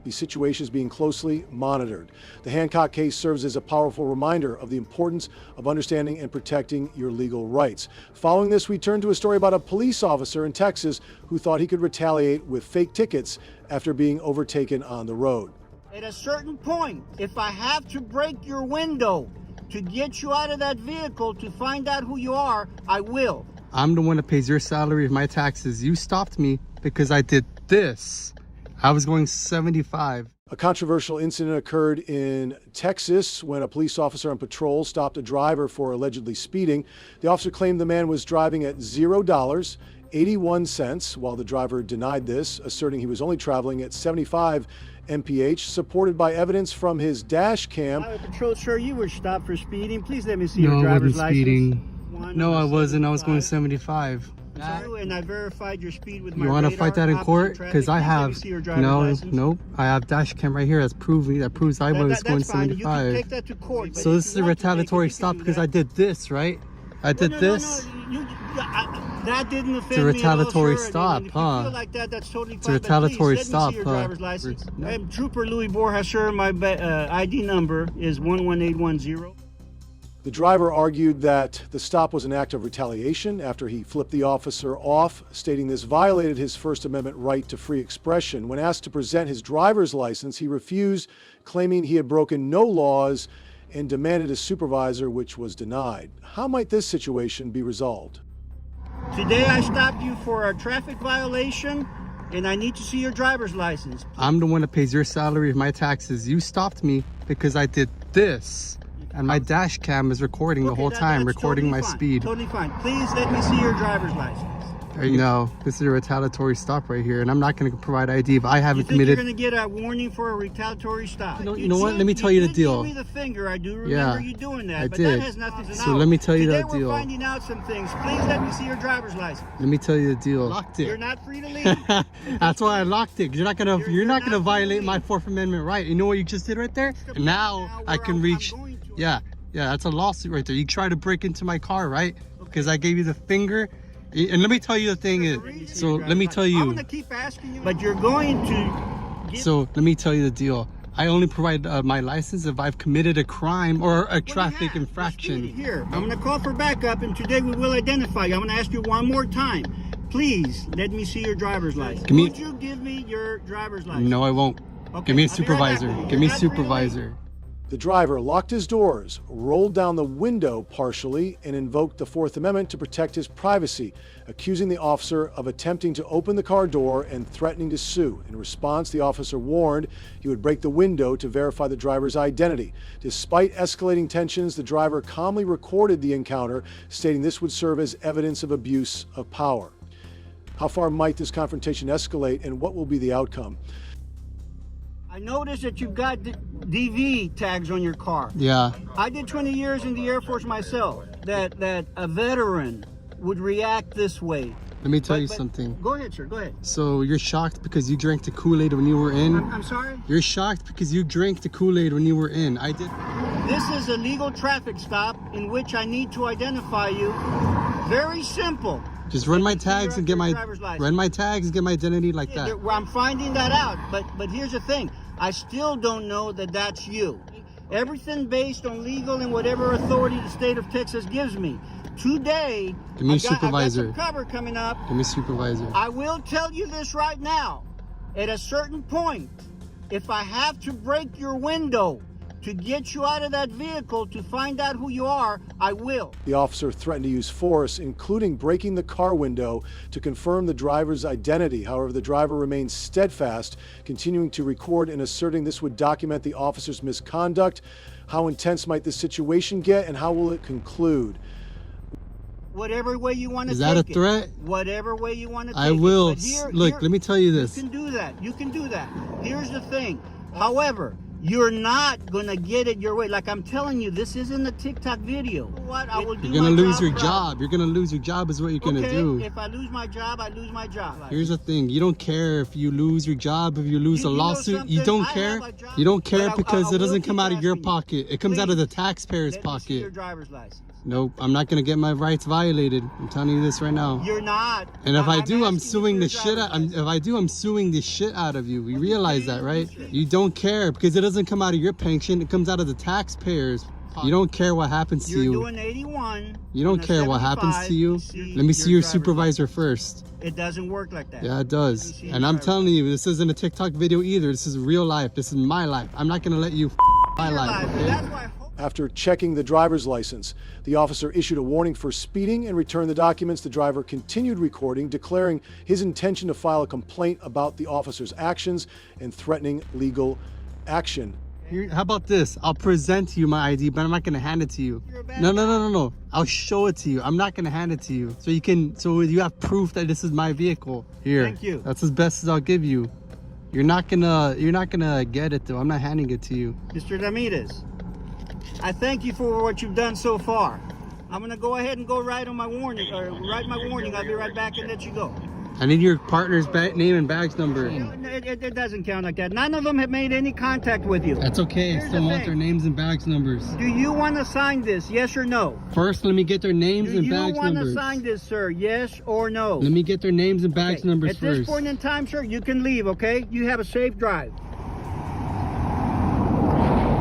The situation is being closely monitored. The Hancock case serves as a powerful reminder of the importance of understanding and protecting your legal rights. Following this, we turn to a story about a police officer in Texas who thought he could retaliate with fake tickets after being overtaken on the road. At a certain point, if I have to break your window to get you out of that vehicle to find out who you are, I will. I'm the one that pays your salary and my taxes. You stopped me because I did this. I was going 75. A controversial incident occurred in Texas when a police officer on patrol stopped a driver for allegedly speeding. The officer claimed the man was driving at $0.81, while the driver denied this, asserting he was only traveling at 75 mph, supported by evidence from his dash cam. Highway Patrol, sir, you were stopped for speeding. Please let me see your driver's license. Speeding. No, I wasn't. I was going 75. And I verified your speed with my You want to radar, fight that in court? traffic. Because I Please let me have see your driver's license. nope. I have dash cam right here that proves I was going That's fine. You can 75. take that to court, but So if this is you a want to take it, retaliatory you can stop do because that. I did this, right? I did this. That didn't offend It's a retaliatory me at all, sir. stop, If you huh? feel like that, that's totally It's fine. a But retaliatory please, stop, let me see your huh? driver's license. I'm Trooper Louis Borja, sir. My ID number is 11810. The driver argued that the stop was an act of retaliation after he flipped the officer off, stating this violated his First Amendment right to free expression. When asked to present his driver's license, he refused, claiming he had broken no laws and demanded a supervisor, which was denied. How might this situation be resolved? Today I stopped you for a traffic violation, and I need to see your driver's license. I'm the one that pays your salary and my taxes. You stopped me because I did this. And my dash cam is recording the whole time, recording my speed. Totally fine. Please let me see your driver's license. No, this is a retaliatory stop right here, and I'm not going to provide ID if I haven't You think committed. you're going to get a warning for a retaliatory stop? You know what? Let me tell you the deal. You did give me the finger. I do remember you doing that, I but did. that has nothing to do. So let me tell you Today the we're deal. finding out some things. Please let me see your driver's license. Let me tell you the deal. Locked it. You're not free to leave. That's why I locked it. You're not gonna violate my Fourth Amendment right. You know what you just did right there? And now I can reach. Yeah, that's a lawsuit right there. You tried to break into my car, right? Because I gave you the finger. And let me tell you the thing is. So let me tell you. I'm gonna keep asking you, but you're going to. So let me tell you the deal. I only provide my license if I've committed a crime or a traffic infraction. Here, I'm going to call for backup, and today we will identify you. I'm going to ask you one more time. Please let me see your driver's license. Would you give me your driver's license? No, I won't. Okay, Give me a I'll be right back. supervisor. Give me a supervisor. The driver locked his doors, rolled down the window partially, and invoked the Fourth Amendment to protect his privacy, accusing the officer of attempting to open the car door and threatening to sue. In response, the officer warned he would break the window to verify the driver's identity. Despite escalating tensions, the driver calmly recorded the encounter, stating this would serve as evidence of abuse of power. How far might this confrontation escalate, and what will be the outcome? I noticed that you've got DV tags on your car. Yeah. I did 20 years in the Air Force myself. That a veteran would react this way. Let me tell you something. Go ahead, sir. Go ahead. So you're shocked because you drank the Kool-Aid when you were in? I'm sorry? You're shocked because you drank the Kool-Aid when you were in. I did. This is a legal traffic stop in which I need to identify you. Very simple. Just run my tags and get my identity like that. I'm finding that out, but here's the thing. I still don't know that that's you. Everything based on legal and whatever authority the state of Texas gives me. Today, Give me a I got supervisor. some cover coming up. Give me a supervisor. I will tell you this right now. At a certain point, if I have to break your window to get you out of that vehicle to find out who you are, I will. The officer threatened to use force, including breaking the car window to confirm the driver's identity. However, the driver remains steadfast, continuing to record and asserting this would document the officer's misconduct. How intense might this situation get, and how will it conclude? Whatever way you want to Is take it. that a threat? Whatever way you want to take I will. it. But Look, let me tell you this. You can do that. You can do that. Here's the thing. However, You're not gonna get it your way. Like I'm telling you, this isn't a TikTok video. What? I will do. You're gonna lose your job. You're gonna lose your job is what you're gonna do. If I lose my job, I lose my job. Here's the thing. You don't care if you lose your job, if you lose a lawsuit. You don't care. You don't care because it doesn't come out of your pocket. It comes out of the taxpayer's pocket. Your driver's license. Nope, I'm not gonna get my rights violated. I'm telling you this right now. You're not. And if I do, I'm suing the shit out. If I do, I'm suing the shit out of you. You realize that, right? You don't care because it doesn't come out of your pension. It comes out of the taxpayers. You don't care what happens to you. You're doing 81. You don't care what happens to you. Let me see your supervisor first. It doesn't work like that. Yeah, it does. And I'm telling you, this isn't a TikTok video either. This is real life. This is my life. I'm not gonna let you my life. Okay? After checking the driver's license, the officer issued a warning for speeding and returned the documents. The driver continued recording, declaring his intention to file a complaint about the officer's actions and threatening legal action. Here, how about this? I'll present to you my ID, but I'm not gonna hand it to you. No. I'll show it to you. I'm not gonna hand it to you. So you have proof that this is my vehicle. Here. Thank you. That's as best as I'll give you. You're not gonna get it though. I'm not handing it to you. Mr. Ramirez, I thank you for what you've done so far. I'm gonna go ahead and go write my warning. I'll be right back and let you go. I need your partner's name and badge number. It doesn't count like that. None of them have made any contact with you. That's okay. I still want their names and badge numbers. Do you want to sign this? Yes or no? First, let me get their names and badge numbers. Do you want to sign this, sir? Yes or no? Let me get their names and badge numbers first. At this point in time, sir, you can leave, okay? You have a safe drive.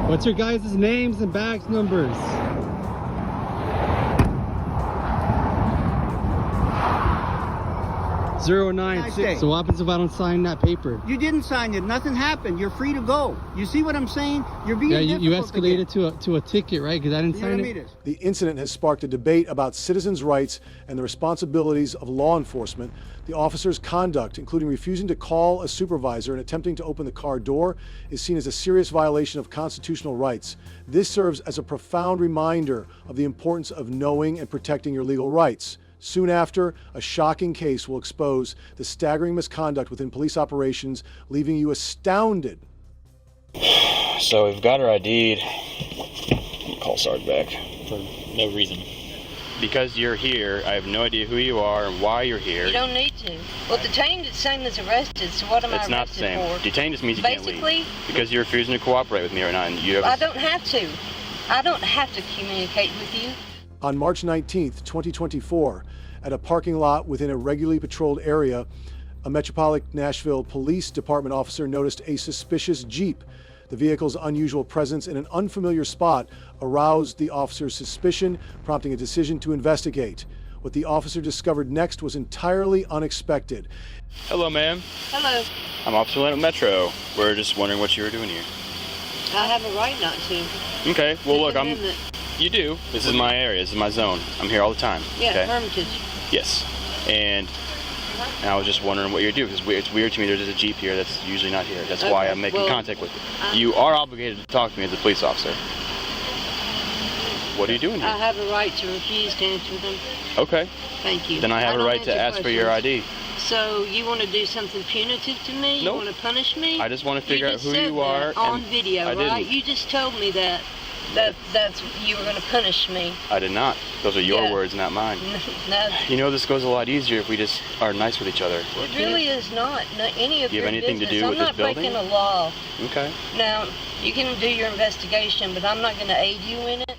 What's your guys' names and badge numbers? .096. So what happens if I don't sign that paper? You didn't sign it. Nothing happened. You're free to go. You see what I'm saying? You're being you escalated to a ticket, right? Because I didn't sign it. The incident has sparked a debate about citizens' rights and the responsibilities of law enforcement. The officer's conduct, including refusing to call a supervisor and attempting to open the car door, is seen as a serious violation of constitutional rights. This serves as a profound reminder of the importance of knowing and protecting your legal rights. Soon after, a shocking case will expose the staggering misconduct within police operations, leaving you astounded. So we've got her ID'd. Call Sarge back. For no reason. Because you're here, I have no idea who you are and why you're here. You don't need to. Well, detained is the same as arrested, so what am I arrested for? It's not the same. Detained just means you can't leave. Basically, because you're refusing to cooperate with me right now. And you have I don't have to. I don't have to communicate with you. On March 19th, 2024, at a parking lot within a regularly patrolled area, a Metropolitan Nashville Police Department officer noticed a suspicious Jeep. The vehicle's unusual presence in an unfamiliar spot aroused the officer's suspicion, prompting a decision to investigate. What the officer discovered next was entirely unexpected. Hello, ma'am. Hello. I'm Officer Leno Metro. We're just wondering what you were doing here. I have a right not to. Okay, well, look, You do. This is my area. This is my zone. I'm here all the time. Yeah, okay? Hermitage. Yes. And I was just wondering what you're doing, because it's weird to me there's a Jeep here that's usually not here. That's why I'm making contact with you. You are obligated to talk to me as a police officer. What are you doing here? I have a right to refuse to answer them. Okay. Thank you. Then I have a right to ask for your ID. So you want to do something punitive to me? Nope. You want to punish me? I just want to figure out who you are. On video, right? Didn't. You just told me that you were going to punish me. I did not. Those are your words, not mine. No. You know, this goes a lot easier if we just are nice with each other. It really is not. Any of Do you have anything business. to do with this building? I'm not breaking a law. Okay. Now, you can do your investigation, but I'm not going to aid you in it.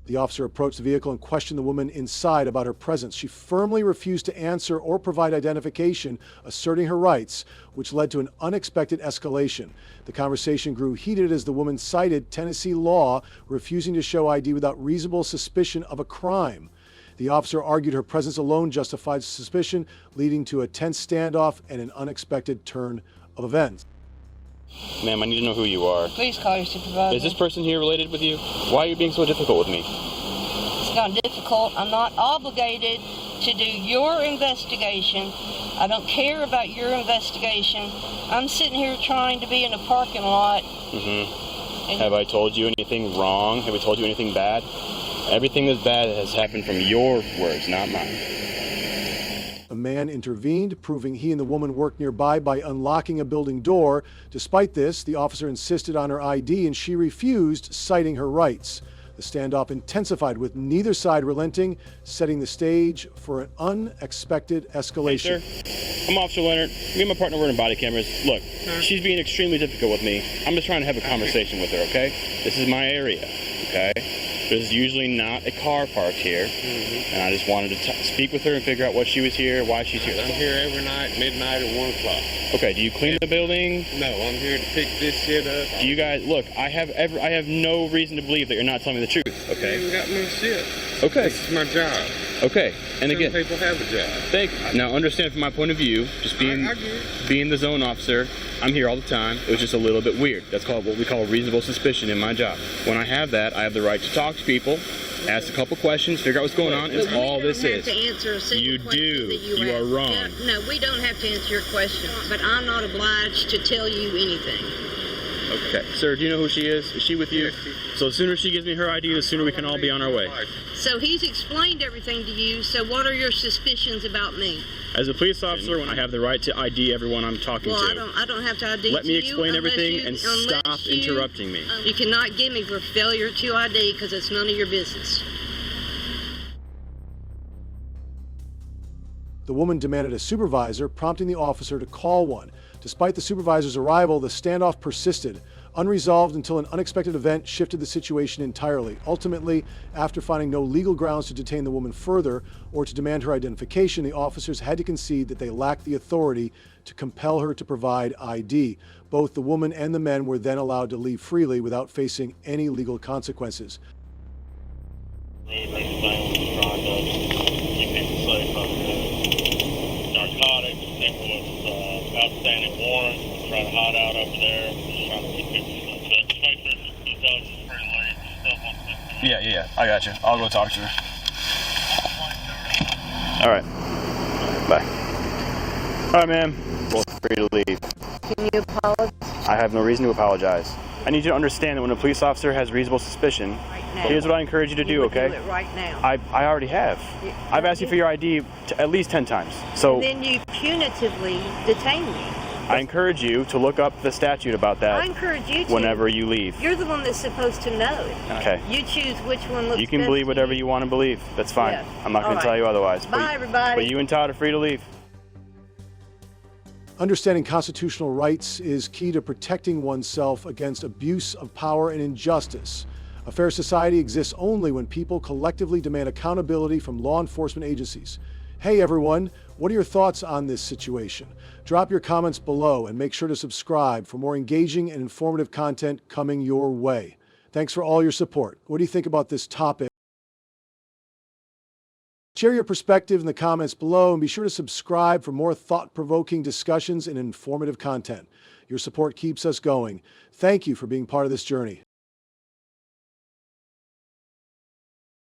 The officer approached the vehicle and questioned the woman inside about her presence. She firmly refused to answer or provide identification, asserting her rights, which led to an unexpected escalation. The conversation grew heated as the woman cited Tennessee law, refusing to show ID without reasonable suspicion of a crime. The officer argued her presence alone justified suspicion, leading to a tense standoff and an unexpected turn of events. Ma'am, I need to know who you are. Please call your supervisor. Is this person here related with you? Why are you being so difficult with me? It's not difficult. I'm not obligated to do your investigation. I don't care about your investigation. I'm sitting here trying to be in a parking lot. Have I told you anything wrong? Have I told you anything bad? Everything that's bad has happened from your words, not mine. man intervened, proving he and the woman worked nearby by unlocking a building door. Despite this, the officer insisted on her ID and she refused, citing her rights. The standoff intensified with neither side relenting, setting the stage for an unexpected escalation. Hey, sir. I'm Officer Leonard. Me and my partner were in body cameras. Look, she's being extremely difficult with me. I'm just trying to have a conversation with her, okay? This is my area, okay? There's usually not a car parked here, and I just wanted to speak with her and figure out what she was here, why she's here. I'm here every night, midnight at 1 o'clock. Okay, do you clean the building? No, I'm here to pick this shit up. Do you guys, look, I have no reason to believe that you're not telling me the truth, okay? You got my shit. Okay. This is my job. Okay, and again, some people have a job. Thank you. Now, understand from my point of view, just being the zone officer, I'm here all the time. It was just a little bit weird. That's called what we call reasonable suspicion in my job. When I have that, I have the right to talk to people, ask a couple questions, figure out what's going on. It's all this is. You do. You are wrong. No, we don't have to answer your question, but I'm not obliged to tell you anything. Okay. Sir, do you know who she is? Is she with you? So the sooner she gives me her ID, the sooner we can all be on our way. So he's explained everything to you, so what are your suspicions about me? As a police officer, I have the right to ID everyone I'm talking to. I don't have to ID Let me you explain everything and stop interrupting me. You cannot give me for failure to ID because it's none of your business. The woman demanded a supervisor, prompting the officer to call one. Despite the supervisor's arrival, the standoff persisted, unresolved until an unexpected event shifted the situation entirely. Ultimately, after finding no legal grounds to detain the woman further or to demand her identification, the officers had to concede that they lacked the authority to compel her to provide ID. Both the woman and the men were then allowed to leave freely without facing any legal consequences. Narcotics, I think was outstanding warrant, trying to hide out over there, just trying to keep people safe. Just make sure you tell us it's pretty late, stuff on the Yeah, I got you. I'll go talk to her. All right. Bye. All right, ma'am. Well, free to leave. Can you apologize? I have no reason to apologize. I need you to understand that when a police officer has reasonable suspicion, here's what I encourage you to do, okay? Do it right now. I already have. I've asked you for your ID at least 10 times. So and then you punitively detain me. I encourage you to look up the statute about that. I encourage you to. Whenever you leave. You're the one that's supposed to know. Okay. You choose which one looks You can best believe to whatever you want to believe. That's fine. Yeah. I'm not going to tell you otherwise. Bye, everybody. But you and Todd are free to leave. Understanding constitutional rights is key to protecting oneself against abuse of power and injustice. A fair society exists only when people collectively demand accountability from law enforcement agencies. Hey everyone, what are your thoughts on this situation? Drop your comments below and make sure to subscribe for more engaging and informative content coming your way. Thanks for all your support. What do you think about this topic? Share your perspective in the comments below and be sure to subscribe for more thought-provoking discussions and informative content. Your support keeps us going. Thank you for being part of this journey.